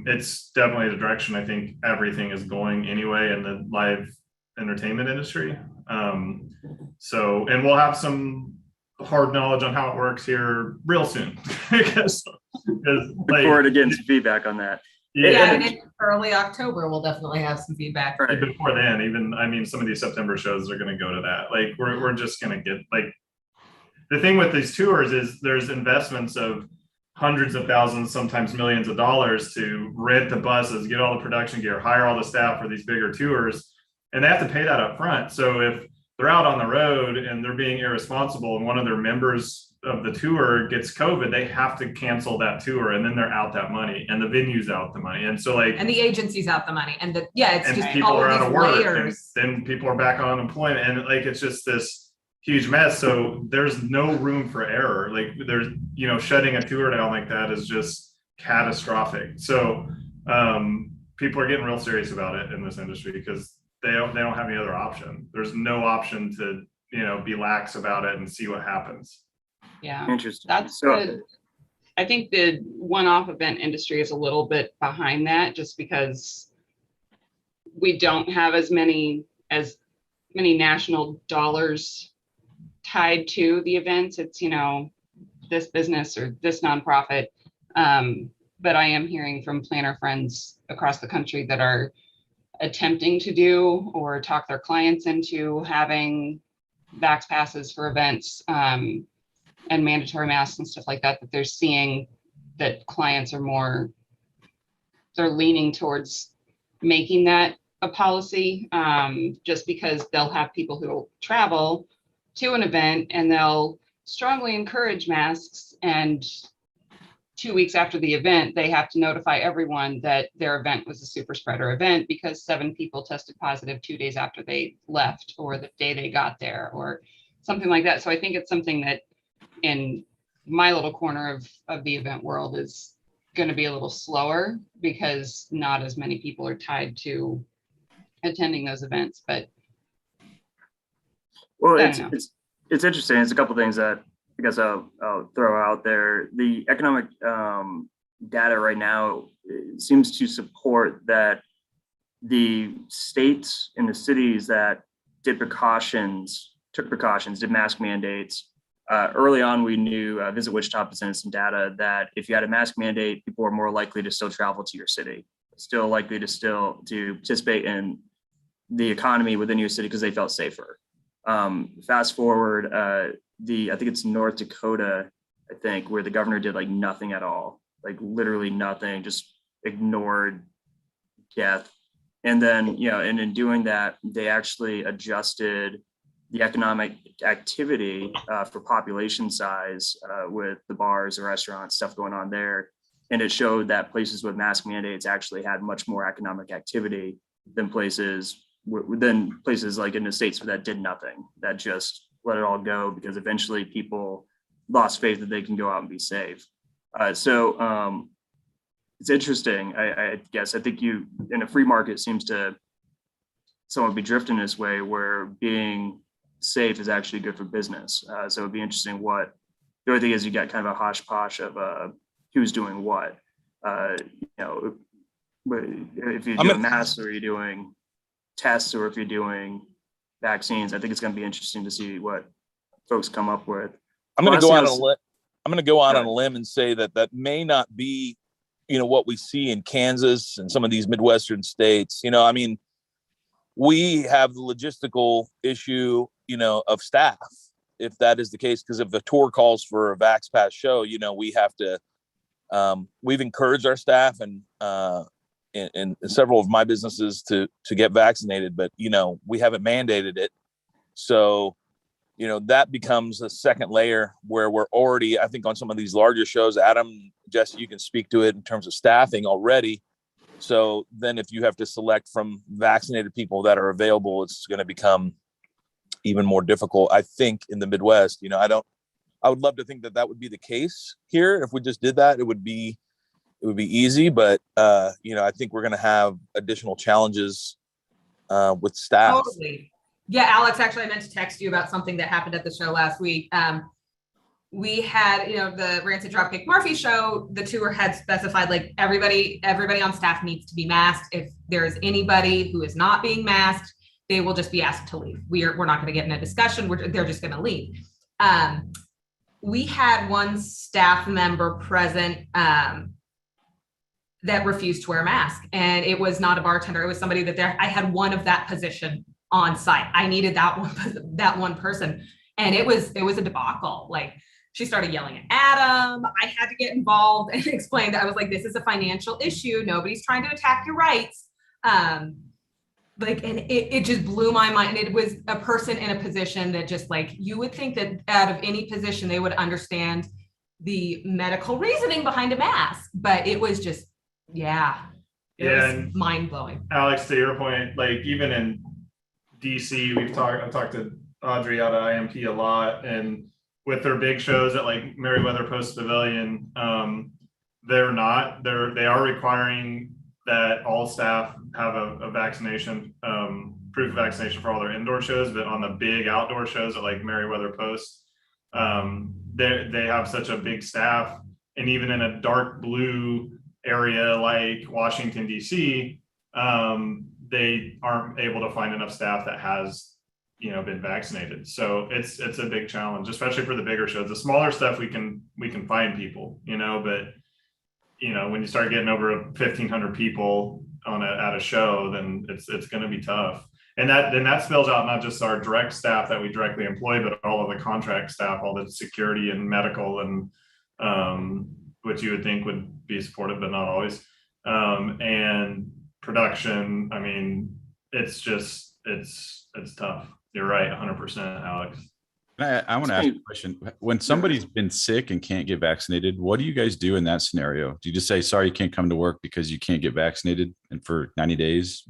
it's definitely the direction I think everything is going anyway in the live entertainment industry. So, and we'll have some hard knowledge on how it works here real soon. because Look forward to getting some feedback on that. Yeah, and in early October, we'll definitely have some feedback. Right. Before then, even, I mean, some of these September shows are going to go to that. Like, we're just going to get, like, the thing with these tours is there's investments of hundreds of thousands, sometimes millions of dollars to rent the buses, get all the production gear, hire all the staff for these bigger tours. And they have to pay that up front. So if they're out on the road and they're being irresponsible and one of their members of the tour gets COVID, they have to cancel that tour, and then they're out that money, and the venue's out the money. And so, like, And the agency's out the money, and it's and just people all are of out of these work, and layers. then people are back on unemployment, and like, it's just this huge mess. So there's no room for error. Like, there's, shutting a tour down like that is just catastrophic. So people are getting real serious about it in this industry because they don't have any other option. There's no option to, be lax about it and see what happens. Yeah, Interesting. that's So- good. I think the one-off event industry is a little bit behind that just because we don't have as many national dollars tied to the events. It's, this business or this nonprofit. But I am hearing from planner friends across the country that are attempting to do or talk their clients into having Vax passes for events and mandatory masks and stuff like that, that they're seeing that clients are they're leaning towards making that a policy, just because they'll have people who will travel to an event and they'll strongly encourage masks, and 2 weeks after the event, they have to notify everyone that their event was a super spreader event because 7 people tested positive 2 days after they left or the day they got there or something like that. So I think it's something that in my little corner of the event world is going to be a little slower because not as many people are tied to attending those events. But Well, I don't know. it's interesting. It's a couple things that I guess I'll throw out there. The economic data right now seems to support that the states and the cities that took precautions, did mask mandates. Early on, we knew Visit Wichita presented some data that if you had a mask mandate, people were more likely to still travel to your city, still likely to participate in the economy within your city because they felt safer. Fast forward, I think it's North Dakota, where the governor did like nothing at all, like literally nothing, just ignored death. And then, and in doing that, they actually adjusted the economic activity for population size with the bars, the restaurants, stuff going on there. And it showed that places with mask mandates actually had much more economic activity than places like in the states that did nothing, that just let it all go because eventually people lost faith that they can go out and be safe. So it's interesting. I guess, I think you in a free market seems to somewhat be drifting this way where being safe is actually good for business. So it'd be interesting what the other thing is, you got kind of a hodgepodge of who's doing what. If you're doing masks or you're doing tests or if you're doing vaccines, I think it's going to be interesting to see what folks come up with. I'm going to go out on a limb and say that may not be, what we see in Kansas and some of these Midwestern states. We have the logistical issue, of staff, if that is the case, because if the tour calls for a Vax Pass show, we have to, we've encouraged our staff and in several of my businesses to get vaccinated, but, we haven't mandated it. So, that becomes a second layer where we're already, I think on some of these larger shows, Adam, Jesse, you can speak to it in terms of staffing already. So then if you have to select from vaccinated people that are available, it's going to become even more difficult. I think in the Midwest, I would love to think that would be the case here. If we just did that, it would be it would be easy, but I think we're going to have additional challenges with staff. Totally. Yeah, Alex, actually, I meant to text you about something that happened at the show last week. We had, the Rancid Dropkick Murphy show, the tour had specified like everybody on staff needs to be masked. If there's anybody who is not being masked, they will just be asked to leave. We're not going to get in a discussion. They're just going to leave. We had one staff member present that refused to wear a mask, and it was not a bartender. It was somebody I had one of that position on site. I needed that one person, and it was a debacle. Like, she started yelling at Adam. I had to get involved and explain that I was like, this is a financial issue. Nobody's trying to attack your rights. And it just blew my mind. It was a person in a position that just like, you would think that out of any position, they would understand the medical reasoning behind a mask, but it was just, it was mind blowing. Alex, to your point, like even in DC, I've talked to Audrey out of IMP a lot, and with their big shows at like Merriweather Post Pavilion, they are requiring that all staff have a vaccination, proof of vaccination for all their indoor shows, but on the big outdoor shows at like Merriweather Post, they have such a big staff, and even in a dark blue area like Washington, DC, they aren't able to find enough staff that has been vaccinated. So it's a big challenge, especially for the bigger shows. The smaller stuff we can find people, but when you start getting over 1,500 people at a show, then it's going to be tough. And that spells out not just our direct staff that we directly employ, but all of the contract staff, all the security and medical, and which you would think would be supported, but not always. And production. I mean, it's tough. You're right, 100%, Alex. I want to ask a question. When somebody's been sick and can't get vaccinated, what do you guys do in that scenario? Do you just say, sorry, you can't come to work because you can't get vaccinated and for 90 days,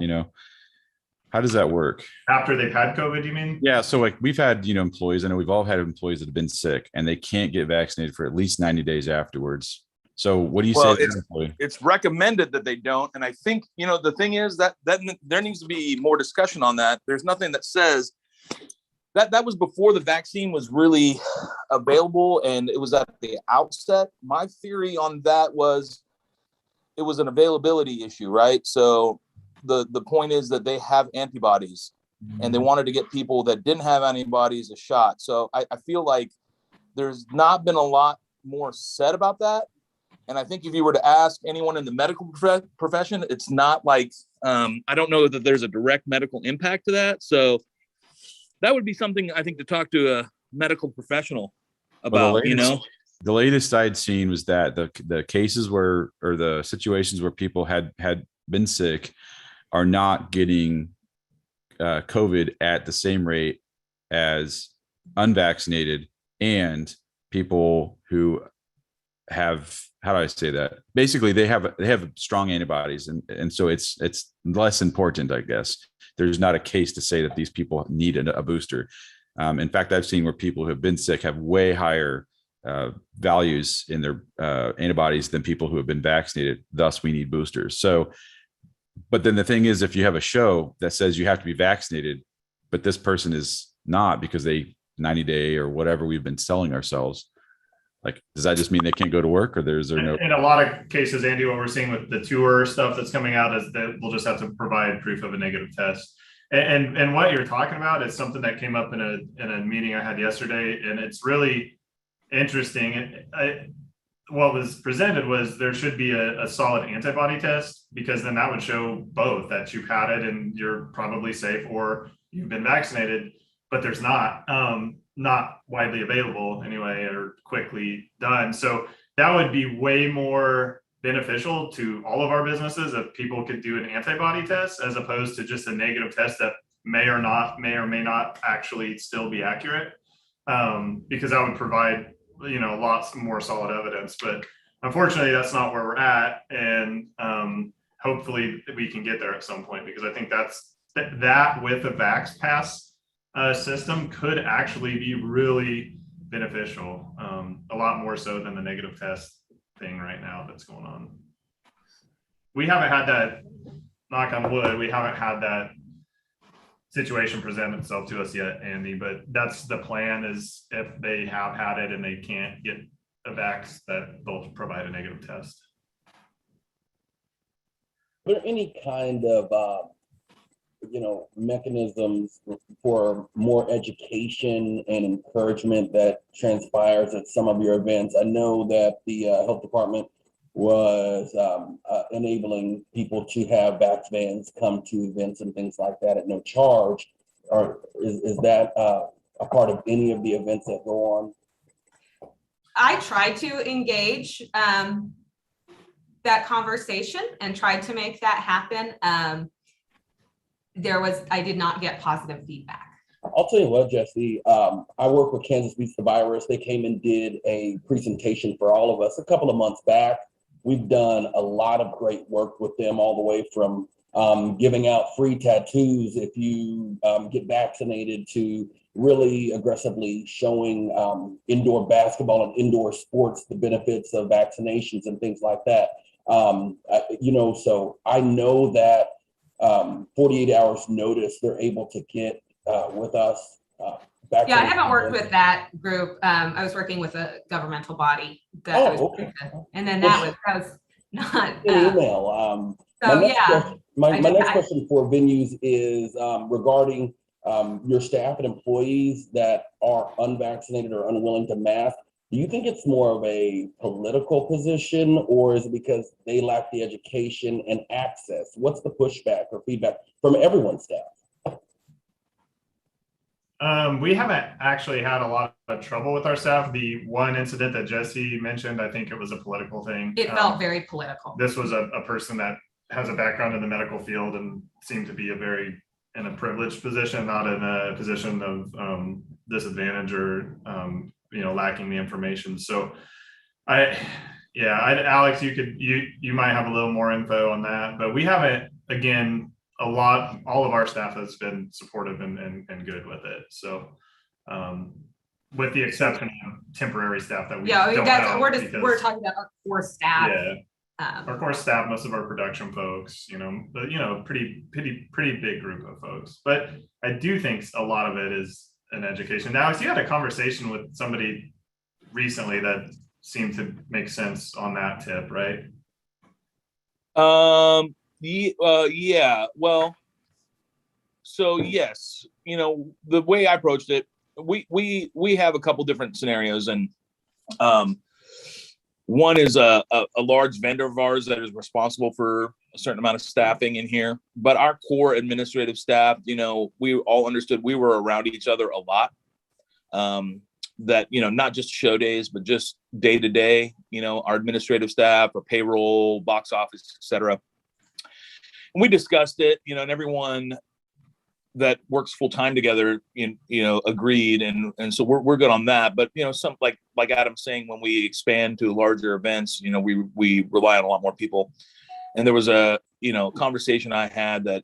How does that work? After they've had COVID, you mean? Yeah. So like we've had, employees, I know we've all had employees that have been sick and they can't get vaccinated for at least 90 days afterwards. So what do you say to that employee? It's recommended that they don't. And I think, the thing is that there needs to be more discussion on that. There's nothing that says that was before the vaccine was really available and it was at the outset. My theory on that was it was an availability issue, right? So the point is that they have antibodies and they wanted to get people that didn't have antibodies a shot. So I feel like there's not been a lot more said about that. And I think if you were to ask anyone in the medical profession, it's not like, I don't know that there's a direct medical impact to that. So that would be something I think to talk to a medical professional about, The latest I'd seen was that the cases or the situations where people had been sick are not getting COVID at the same rate as unvaccinated and people who have, how do I say that? Basically, they have strong antibodies, and so it's less important, I guess. There's not a case to say that these people need a booster. In fact, I've seen where people who have been sick have way higher values in their antibodies than people who have been vaccinated. Thus, we need boosters. So, but then the thing is, if you have a show that says you have to be vaccinated, but this person is not because they 90-day or whatever we've been selling ourselves, like, does that just mean they can't go to work, or there's no? In a lot of cases, Andy, what we're seeing with the tour stuff that's coming out is that we'll just have to provide proof of a negative test. And what you're talking about is something that came up in a meeting I had yesterday, and it's really interesting. What was presented was there should be a solid antibody test, because then that would show both that you've had it and you're probably safe, or you've been vaccinated, but there's not widely available anyway, or quickly done. So that would be way more beneficial to all of our businesses if people could do an antibody test as opposed to just a negative test that may or may not actually still be accurate, because that would provide lots more solid evidence. But unfortunately, that's not where we're at, and hopefully we can get there at some point, because I think that with the Vax Pass system could actually be really beneficial, a lot more so than the negative test thing right now that's going on. we haven't had that, knock on wood, we haven't had that situation present itself to us yet, Andy, but that's the plan, is if they have had it and they can't get a vax, that they'll provide a negative test. Are there any kind of mechanisms for more education and encouragement that transpires at some of your events? I know that the health department was enabling people to have vax vans come to events and things like that at no charge. Or is that a part of any of the events that go on? I tried to engage that conversation and tried to make that happen. I did not get positive feedback. I'll tell you what, Jesse, I work with Kansas Beats the Virus. They came and did a presentation for all of us a couple of months back. We've done a lot of great work with them, all the way from giving out free tattoos if you get vaccinated, to really aggressively showing indoor basketball and indoor sports, the benefits of vaccinations and things like that. So I know that 48 hours notice, they're able to get with us. Yeah, I haven't worked with that group. I was working with a governmental body that okay. And then that was not an email. My next question for venues is regarding your staff and employees that are unvaccinated or unwilling to mask. Do you think it's more of a political position, or is it because they lack the education and access? What's the pushback or feedback from everyone's staff? We haven't actually had a lot of trouble with our staff. The one incident that Jesse mentioned, I think it was a political thing. It felt very political. This was a person that has a background in the medical field and seemed to be in a privileged position, not in a position of disadvantage or lacking the information. So Alex, you might have a little more info on that, but we haven't, again, all of our staff has been supportive and good with it. So with the exception of temporary staff that we're talking about our core staff. Yeah. Our core staff, most of our production folks, pretty big group of folks. But I do think a lot of it is an education. Now, you had a conversation with somebody recently that seemed to make sense on that tip, right? Yeah. Well, so yes, the way I approached it, we have a couple different scenarios, and one is a large vendor of ours that is responsible for a certain amount of staffing in here. But our core administrative staff, we all understood we were around each other a lot. That, not just show days, but just day to day, our administrative staff, our payroll, box office, et cetera. And we discussed it, and everyone that works full time together, agreed. And so we're good on that. But, some like Adam's saying, when we expand to larger events, we rely on a lot more people. And there was a, conversation I had that,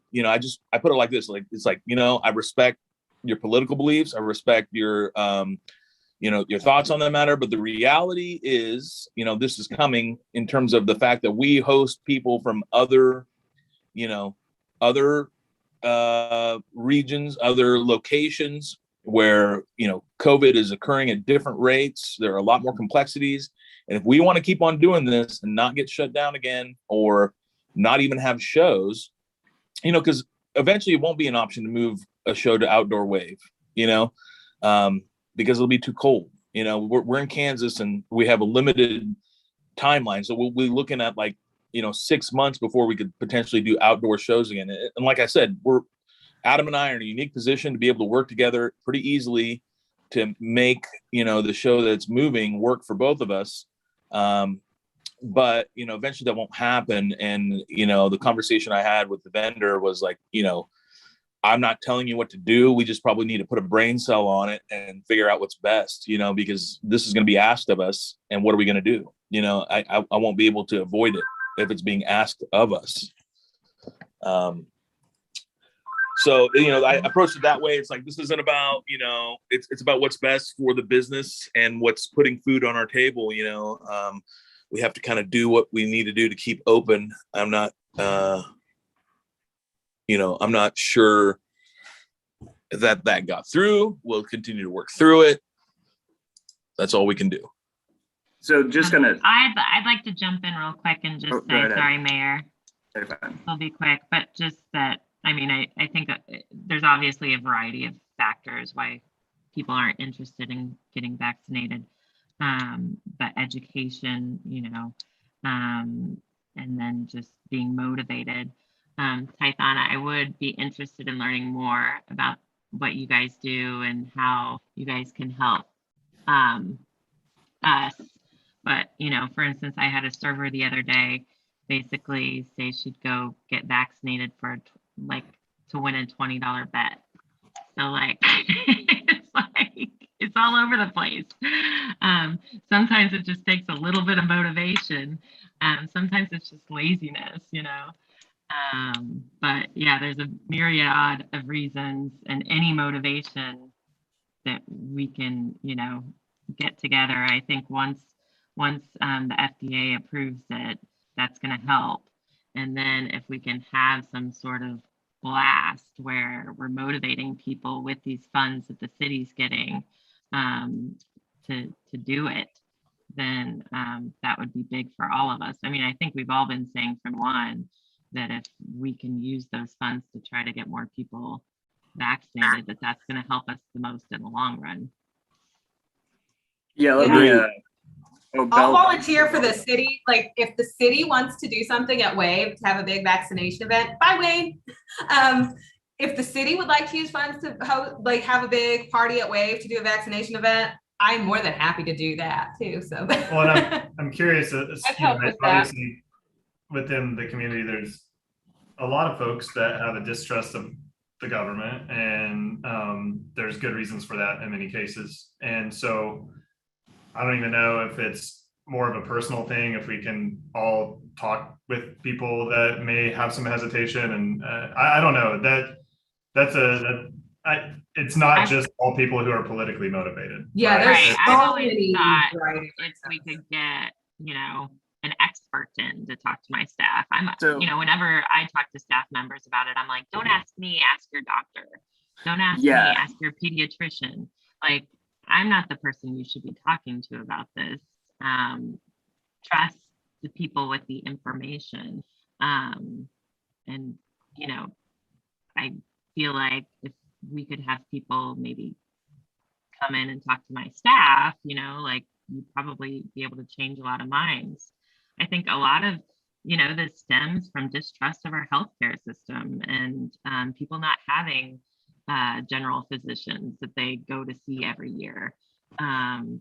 I put it like this, I respect your political beliefs. I respect your, your thoughts on the matter. But the reality is, this is coming in terms of the fact that we host people from other regions, other locations where, COVID is occurring at different rates. There are a lot more complexities. And if we want to keep on doing this and not get shut down again, or not even have shows, because eventually it won't be an option to move a show to outdoor wave, because it'll be too cold. We're in Kansas and we have a limited timeline. So we'll be looking at 6 months before we could potentially do outdoor shows again. And like I said, Adam and I are in a unique position to be able to work together pretty easily to make, the show that's moving work for both of us. But, eventually that won't happen. And, the conversation I had with the vendor was like, I'm not telling you what to do. We just probably need to put a brain cell on it and figure out what's best, because this is going to be asked of us. And what are we going to do? I won't be able to avoid it if it's being asked of us. So, I approached it that way. It's like, this isn't about, it's about what's best for the business and what's putting food on our table. we have to kind of do what we need to do to keep open. I'm not, I'm not sure that got through. We'll continue to work through it. That's all we can do. So just gonna. I'd like to jump in real quick and just Go say, ahead. sorry, Mayor. Very fine. I'll be quick, but just that, I mean, I think that there's obviously a variety of factors why people aren't interested in getting vaccinated. But education, and then just being motivated. Tython, I would be interested in learning more about what you guys do and how you guys can help us. But, for instance, I had a server the other day basically say she'd go get vaccinated for to win a $20 bet. So it's all over the place. Sometimes it just takes a little bit of motivation. Sometimes it's just laziness, but yeah, there's a myriad of reasons and any motivation that we can, get together. I think once the FDA approves it, that's going to help. And then if we can have some sort of blast where we're motivating people with these funds that the city's getting to do it, then that would be big for all of us. I mean, I think we've all been saying from one that if we can use those funds to try to get more people vaccinated, that's going to help us the most in the long run. Yeah, let me. I'll volunteer for the city. Like, if the city wants to do something at Wave to have a big vaccination event, bye Wayne. If the city would like to use funds to have a big party at Wave to do a vaccination event, I'm more than happy to do that too. So, well, I'm curious. help with that. Obviously, within the community, there's a lot of folks that have a distrust of the government, and there's good reasons for that in many cases. And so, I don't even know if it's more of a personal thing, if we can all talk with people that may have some hesitation. And I don't know, it's not just all people who are politically motivated. Yeah, right? there's I've so always many thought varieties. if we could get, an expert in to talk to my staff. So- whenever I talk to staff members about it, I'm like, don't ask me, ask your doctor. Don't ask Yeah. me, ask your pediatrician. Like, I'm not the person you should be talking to about this. Trust the people with the information. And, I feel like if we could have people maybe come in and talk to my staff, you'd probably be able to change a lot of minds. I think a lot of, this stems from distrust of our healthcare system and people not having general physicians that they go to see every year.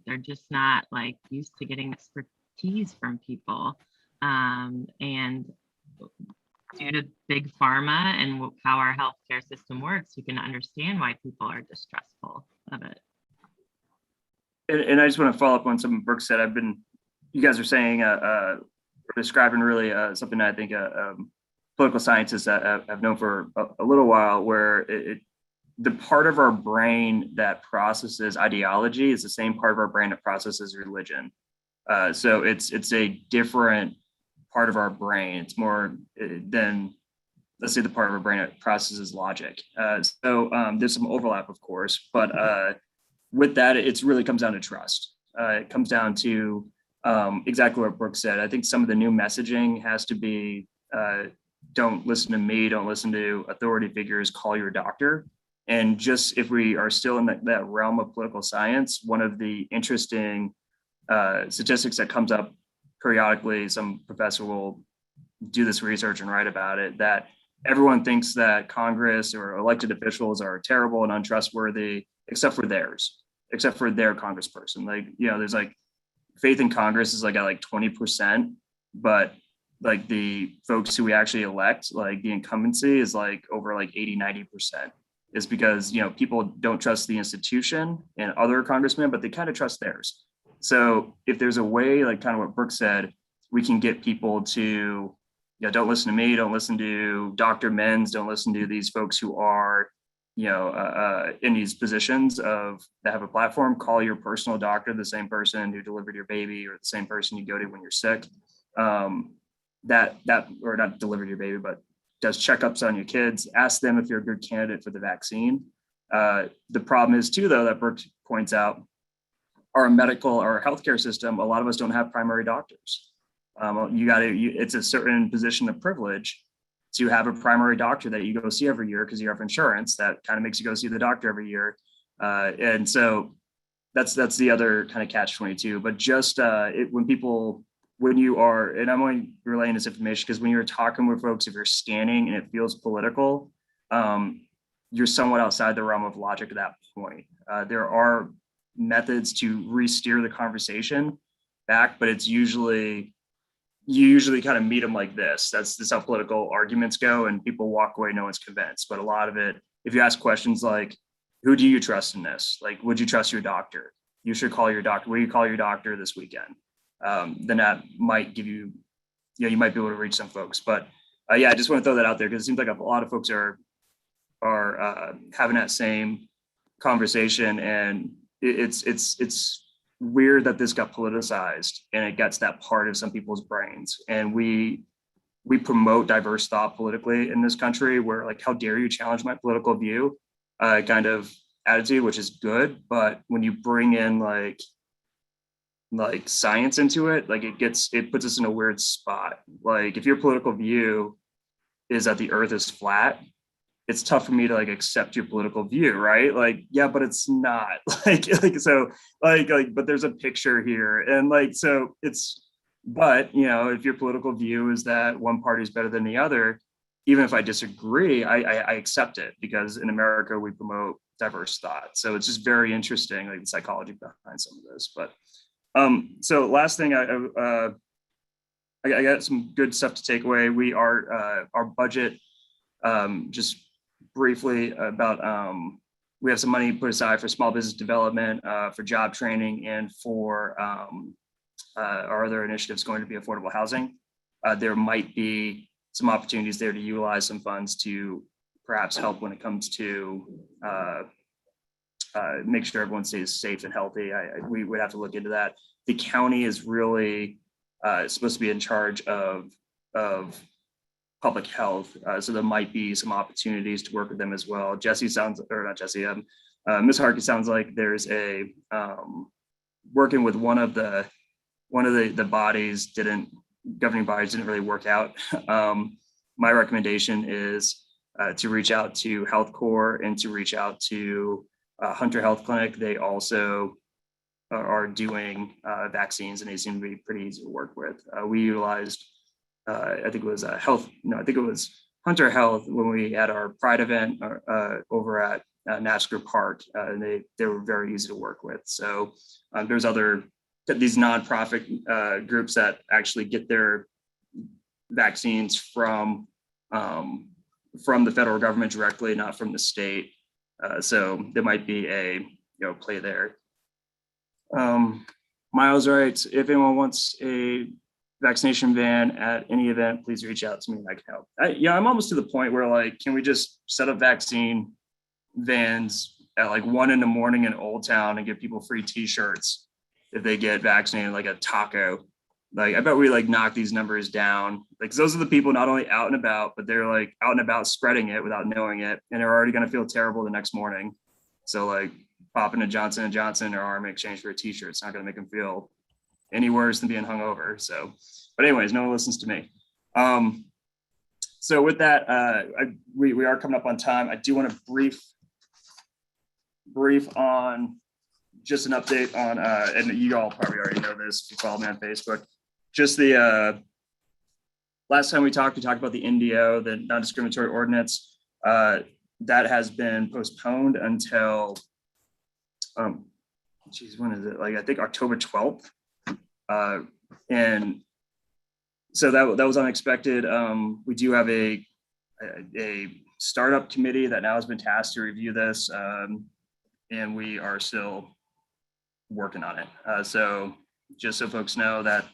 They're just not used to getting expertise from people. And due to big pharma and how our healthcare system works, you can understand why people are distrustful of it. And I just want to follow up on something Brooke said. You guys are saying, describing really something that I think political scientists have known for a little while, where the part of our brain that processes ideology is the same part of our brain that processes religion. So it's a different part of our brain. It's more than, let's say, the part of our brain that processes logic. So there's some overlap, of course, but with that, it really comes down to trust. It comes down to exactly what Brooke said. I think some of the new messaging has to be, don't listen to me, don't listen to authority figures, call your doctor. And just if we are still in that realm of political science, one of the interesting statistics that comes up periodically, some professor will do this research and write about it, that everyone thinks that Congress or elected officials are terrible and untrustworthy, except for their congressperson. There's faith in Congress is at 20%, but the folks who we actually elect, the incumbency is over 80-90%. Is because people don't trust the institution and other congressmen, but they kind of trust theirs. So if there's a way, kind of what Brooke said, we can get people to, don't listen to me, don't listen to Dr. Menz, don't listen to these folks who are in these positions of that have a platform, call your personal doctor, the same person who delivered your baby or the same person you go to when you're sick. Or not delivered your baby, but does checkups on your kids. Ask them if you're a good candidate for the vaccine. The problem is too, though, that Brooke points out, our healthcare system, a lot of us don't have primary doctors. It's a certain position of privilege to have a primary doctor that you go see every year because you have insurance that kind of makes you go see the doctor every year. And so that's the other kind of catch-22. But just when you are, and I'm only relaying this information because when you're talking with folks, if you're scanning and it feels political, you're somewhat outside the realm of logic at that point. There are methods to re-steer the conversation back, but it's you usually kind of meet them like this. That's how political arguments go, and people walk away, no one's convinced. But a lot of it, if you ask questions like, who do you trust in this? Like, would you trust your doctor? You should call your doctor. Will you call your doctor this weekend? Then that might give you, you might be able to reach some folks. But I just want to throw that out there because it seems like a lot of folks are having that same conversation, and it's weird that this got politicized and it gets that part of some people's brains. And we promote diverse thought politically in this country, where like, how dare you challenge my political view kind of attitude, which is good. But when you bring in like science into it, like it puts us in a weird spot. Like if your political view is that the earth is flat, it's tough for me to like accept your political view, right? Like, yeah, but it's not but there's a picture here. And but if your political view is that one party is better than the other, even if I disagree, I accept it, because in America, we promote diverse thought. So it's just very interesting, like the psychology behind some of this. But so last thing, I got some good stuff to take away. We are our budget, just briefly about, we have some money put aside for small business development, for job training, and for our other initiatives going to be affordable housing. There might be some opportunities there to utilize some funds to perhaps help when it comes to make sure everyone stays safe and healthy. We would have to look into that. The county is really supposed to be in charge of public health. So there might be some opportunities to work with them as well. Ms. Harkey sounds like there's a working with one of the bodies governing bodies didn't really work out. My recommendation is to reach out to Health Corps and to reach out to Hunter Health Clinic. They also are doing vaccines, and they seem to be pretty easy to work with. We utilized, I think it was Hunter Health when we had our Pride event over at NASCAR Park, and they were very easy to work with. So there's these nonprofit groups that actually get their vaccines from the federal government directly, not from the state. So there might be a play there. Miles writes, if anyone wants a vaccination van at any event, please reach out to me and I can help. I'm almost to the point where like, can we just set up vaccine vans at like 1 a.m. in Old Town and give people free t-shirts if they get vaccinated, like a taco? Like, I bet we like knock these numbers down. Like, those are the people not only out and about, but they're like out and about spreading it without knowing it. And they're already going to feel terrible the next morning. So like popping a Johnson & Johnson or arm in exchange for a t-shirt, it's not going to make them feel any worse than being hungover. So, but anyways, no one listens to me. So with that, we are coming up on time. I do want to brief on just an update on, and you all probably already know this if you follow me on Facebook, just the last time we talked about the NDO, the non-discriminatory ordinance, that has been postponed until, when is it? Like, I think October 12th. And so that was unexpected. We do have a startup committee that now has been tasked to review this, and we are still working on it. So just so folks know that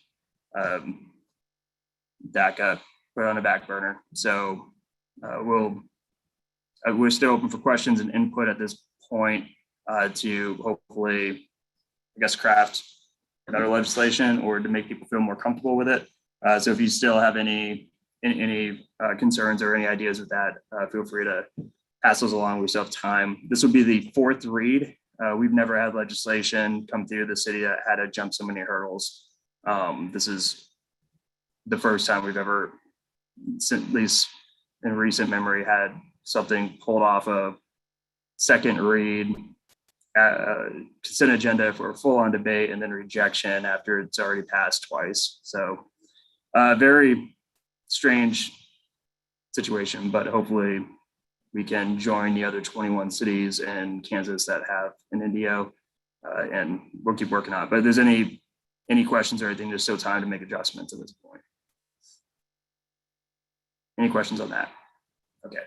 that got put on the back burner. So we'll we're still open for questions and input at this point to hopefully, I guess, craft better legislation or to make people feel more comfortable with it. So if you still have any concerns or any ideas with that, feel free to pass those along. We still have time. This will be the 4th read. We've never had legislation come through the city that had to jump so many hurdles. This is the first time we've ever, at least in recent memory, had something pulled off a 2nd read, consent agenda for a full-on debate, and then rejection after it's already passed twice. So very strange situation, but hopefully we can join the other 21 cities in Kansas that have an NDO, and we'll keep working on it. But if there's any questions or anything, there's still time to make adjustments at this point. Any questions on that? Okay.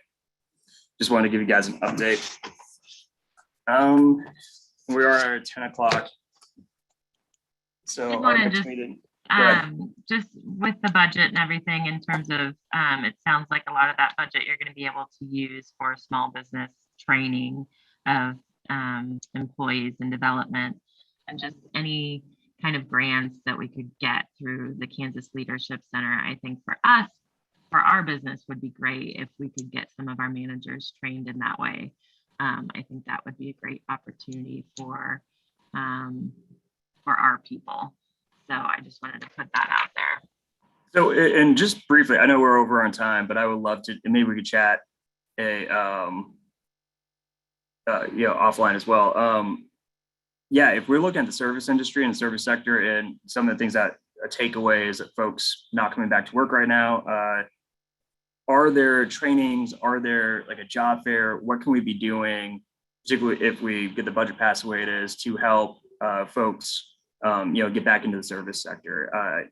Just wanted to give you guys an update. We are at 10 o'clock. So Just our wanna next just, meeting. Go ahead. just with the budget and everything in terms of, it sounds like a lot of that budget you're going to be able to use for small business training of employees and development, and just any kind of grants that we could get through the Kansas Leadership Center. I think for us, for our business, would be great if we could get some of our managers trained in that way. I think that would be a great opportunity for our people. So I just wanted to put that out there. So, and just briefly, I know we're over on time, but I would love to, and maybe we could chat offline as well. Yeah, if we're looking at the service industry and the service sector and some of the things that takeaways that folks not coming back to work right now, are there trainings? Are there like a job fair? What can we be doing, particularly if we get the budget passed the way it is, to help folks get back into the service sector?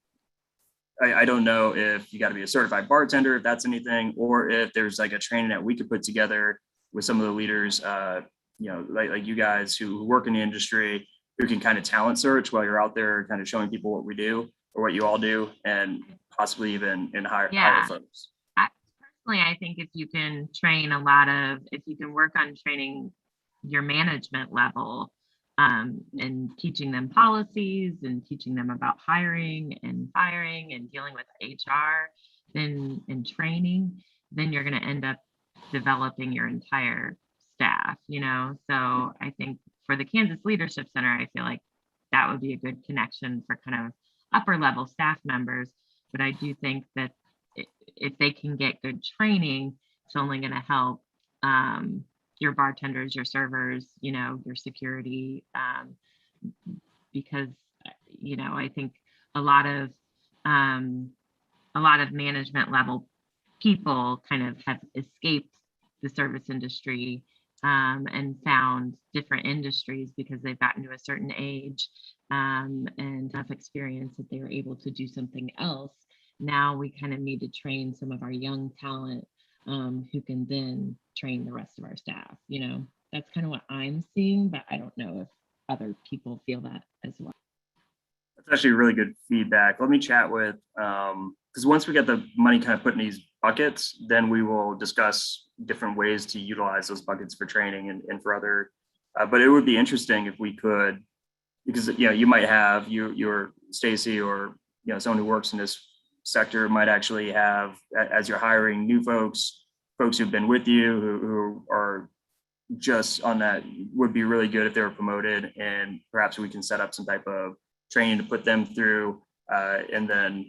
I don't know if you got to be a certified bartender, if that's anything, or if there's like a training that we could put together with some of the leaders, like you guys who work in the industry, who can kind of talent search while you're out there kind of showing people what we do or what you all do, and possibly even hire folks. Personally, I think if you can work on training your management level, and teaching them policies and teaching them about hiring and firing and dealing with HR, then in training, then you're going to end up developing your entire staff, So I think for the Kansas Leadership Center, I feel like that would be a good connection for kind of upper level staff members. But I do think that if they can get good training, it's only going to help your bartenders, your servers, your security, because, I think a lot of management level people kind of have escaped the service industry and found different industries because they've gotten to a certain age and enough experience that they were able to do something else. Now we kind of need to train some of our young talent who can then train the rest of our staff. That's kind of what I'm seeing, but I don't know if other people feel that as well. That's actually really good feedback. Let me chat with, because once we get the money kind of put in these buckets, then we will discuss different ways to utilize those buckets for training and for other, but it would be interesting if we could, because, you might have your Stacy or, someone who works in this sector might actually have, as you're hiring new folks who've been with you, who are just on that, would be really good if they were promoted, and perhaps we can set up some type of training to put them through, and then,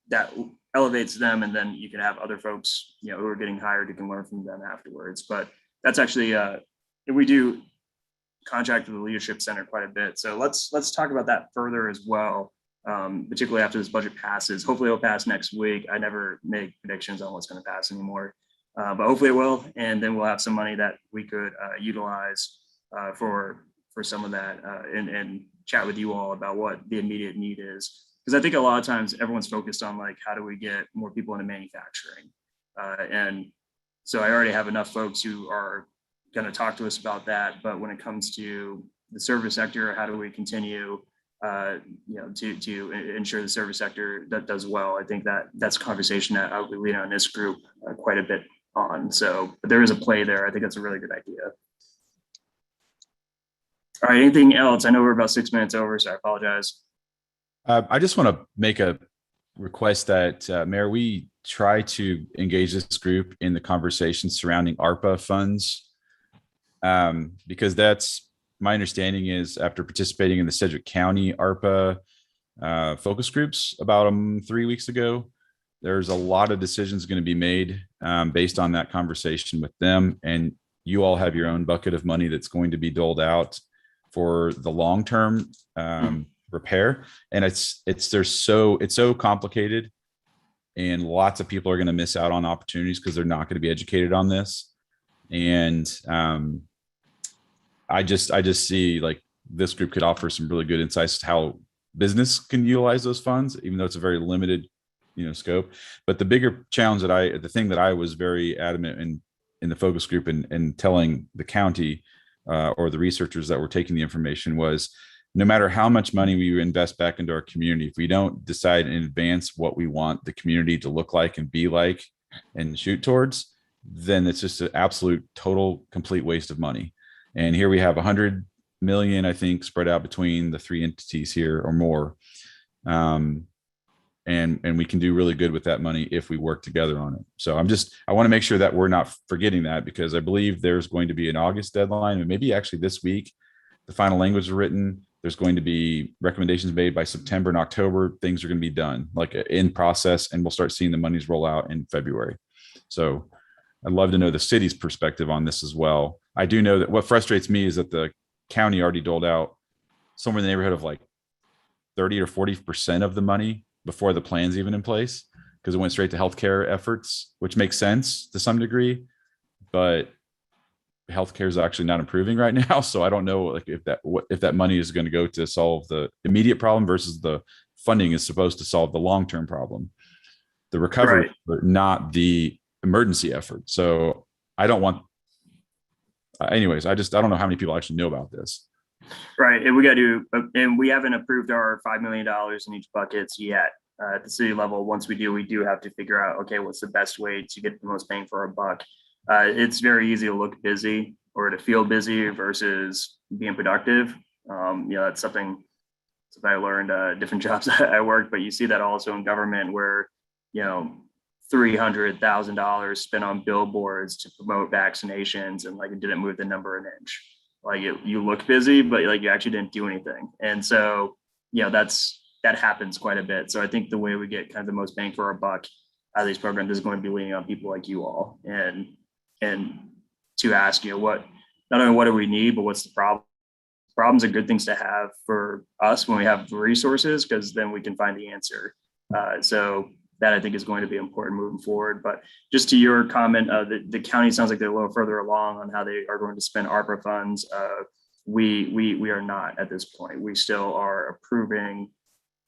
that elevates them, and then you can have other folks, who are getting hired who can learn from them afterwards. But that's actually, we do contract with the Leadership Center quite a bit. So let's talk about that further as well. Particularly after this budget passes. Hopefully it'll pass next week. I never make predictions on what's going to pass anymore, but hopefully it will. And then we'll have some money that we could utilize for some of that and chat with you all about what the immediate need is. Because I think a lot of times everyone's focused on like, how do we get more people into manufacturing? And so I already have enough folks who are going to talk to us about that. But when it comes to the service sector, how do we continue to ensure the service sector that does well? I think that's a conversation that I'll be leading on this group quite a bit on. So but there is a play there. I think that's a really good idea. All right, anything else? I know we're about 6 minutes over, so I apologize. I just want to make a request that, Mayor, we try to engage this group in the conversation surrounding ARPA funds. Because that's my understanding is after participating in the Sedgwick County ARPA focus groups about 3 weeks ago, there's a lot of decisions going to be made based on that conversation with them. And you all have your own bucket of money that's going to be doled out for the long-term repair. And it's so complicated, and lots of people are going to miss out on opportunities because they're not going to be educated on this. And I just see like this group could offer some really good insights to how business can utilize those funds, even though it's a very limited, scope. But the bigger challenge the thing that I was very adamant in the focus group and telling the county or the researchers that were taking the information was, no matter how much money we invest back into our community, if we don't decide in advance what we want the community to look like and be like and shoot towards, then it's just an absolute total complete waste of money. And here we have 100 million, I think, spread out between the three entities here or more. And we can do really good with that money if we work together on it. So I want to make sure that we're not forgetting that, because I believe there's going to be an August deadline, and maybe actually this week, the final language is written. There's going to be recommendations made by September and October. Things are going to be done like in process, and we'll start seeing the monies roll out in February. So I'd love to know the city's perspective on this as well. I do know that what frustrates me is that the county already doled out somewhere in the neighborhood of like 30 or 40% of the money before the plan's even in place, because it went straight to healthcare efforts, which makes sense to some degree, but healthcare is actually not improving right now. So I don't know like if that money is going to go to solve the immediate problem versus the funding is supposed to solve the long-term problem, the recovery, but not the emergency effort. So I don't want, anyways, I don't know how many people actually know about this. Right, and we haven't approved our $5 million in each buckets yet at the city level. Once we do have to figure out, okay, what's the best way to get the most bang for our buck. It's very easy to look busy or to feel busy versus being productive. That's something I learned different jobs I worked, but you see that also in government where, $300,000 spent on billboards to promote vaccinations, and like it didn't move the number an inch. Like you look busy, but like you actually didn't do anything. And so, that happens quite a bit. So I think the way we get kind of the most bang for our buck out of these programs is going to be leaning on people like you all and to ask, not only what do we need, but what's the problem? Problems are good things to have for us when we have the resources, because then we can find the answer. So that I think is going to be important moving forward. But just to your comment, the county sounds like they're a little further along on how they are going to spend ARPA funds. We are not at this point. We still are approving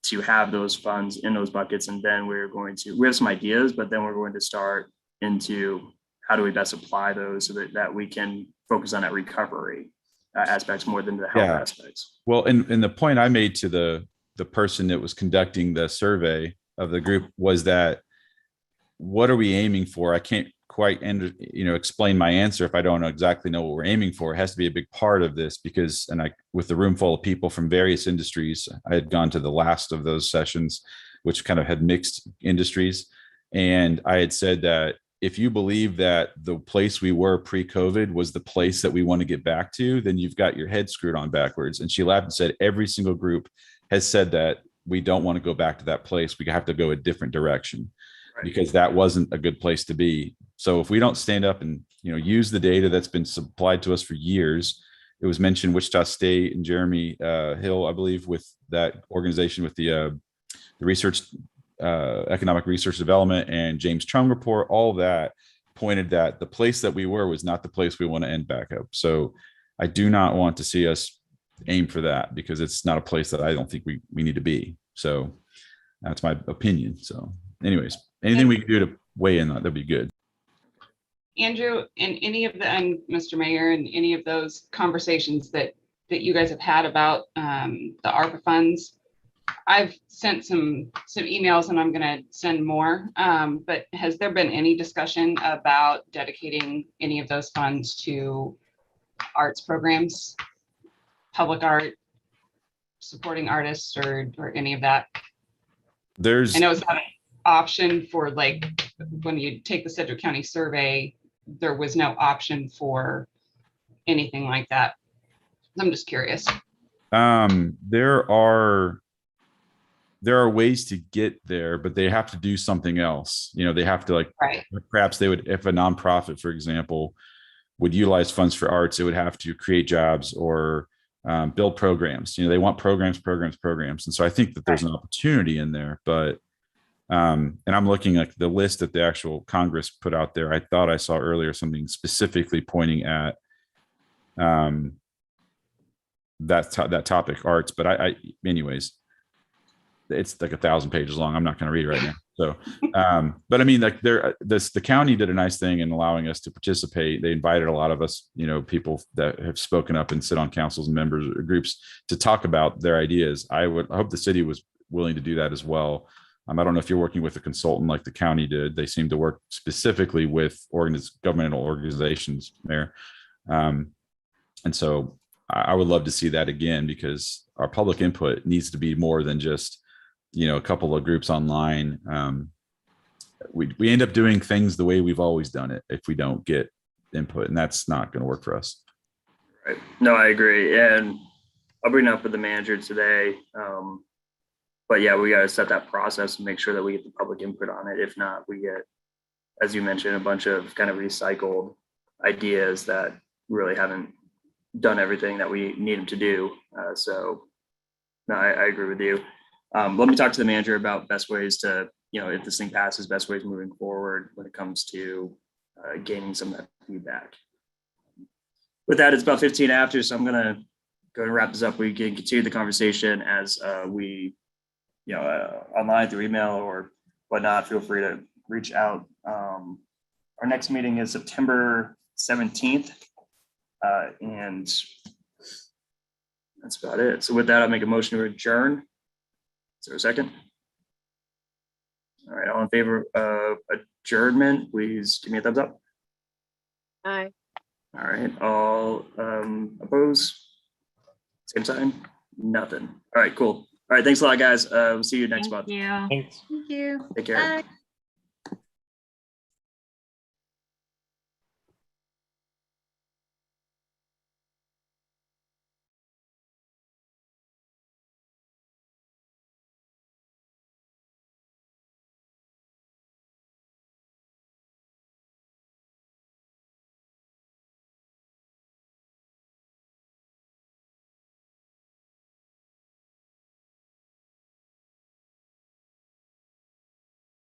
to have those funds in those buckets, and then we have some ideas, but then we're going to start into how do we best apply those so that we can focus on that recovery aspects more than the health aspects. Well, and the point I made to the person that was conducting the survey of the group was that, what are we aiming for? I can't quite explain my answer if I don't exactly know what we're aiming for. It has to be a big part of this, because with the room full of people from various industries, I had gone to the last of those sessions, which kind of had mixed industries. And I had said that if you believe that the place we were pre-COVID was the place that we want to get back to, then you've got your head screwed on backwards. And she laughed and said, every single group has said that we don't want to go back to that place. We have to go a different direction, because that wasn't a good place to be. So if we don't stand up and use the data that's been supplied to us for years, it was mentioned Wichita State and Jeremy Hill, I believe, with that organization with the research, economic research development, and James Chung report, all of that pointed that the place that we were was not the place we want to end back up. So I do not want to see us aim for that, because it's not a place that I don't think we need to be. So that's my opinion. So anyways, anything we can do to weigh in on, that'd be good. Andrew, and Mr. Mayor, and any of those conversations that you guys have had about the ARPA funds, I've sent some emails and I'm gonna send more. But has there been any discussion about dedicating any of those funds to arts programs, public art, supporting artists, or any of that? There's I know it's not an option for, like, when you take the Sedgwick County survey, there was no option for anything like that. I'm just curious. there are ways to get there, but they have to do something else. You know, they have to, like, Right. perhaps they would, if a nonprofit, for example, would utilize funds for arts, it would have to create jobs or build programs. You know, they want programs. And so I think that there's an opportunity in there, but and I'm looking like the list that the actual Congress put out there. I thought I saw earlier something specifically pointing at that topic, arts, but I anyways, it's like 1,000 pages long. I'm not going to read it right now. So, but I mean, like, the county did a nice thing in allowing us to participate. They invited a lot of us, you know, people that have spoken up and sit on councils and members or groups to talk about their ideas. I hope the city was willing to do that as well. I don't know if you're working with a consultant like the county did. They seem to work specifically with governmental organizations there. And so I would love to see that again, because our public input needs to be more than just, you know, a couple of groups online. We end up doing things the way we've always done it if we don't get input, and that's not going to work for us. Right. No, I agree. And I'll bring it up with the manager today. But yeah, we got to set that process and make sure that we get the public input on it. If not, we get, as you mentioned, a bunch of kind of recycled ideas that really haven't done everything that we need them to do. So no, I agree with you. Let me talk to the manager about best ways to, you know, if this thing passes, best ways moving forward when it comes to gaining some of that feedback. With that, it's about 15 after, so I'm going to go and wrap this up. We can continue the conversation as we, you know, online through email or whatnot. Feel free to reach out. Our next meeting is September 17th. And that's about it. So with that, I'll make a motion to adjourn. Is there a second? All right, all in favor of adjournment, please give me a thumbs up. Aye. All right, all opposed? Same sign? Nothing. All right, cool. All right, thanks a lot, guys. We'll see you next month. Thank you. Thanks. Thank you. Take care. Bye.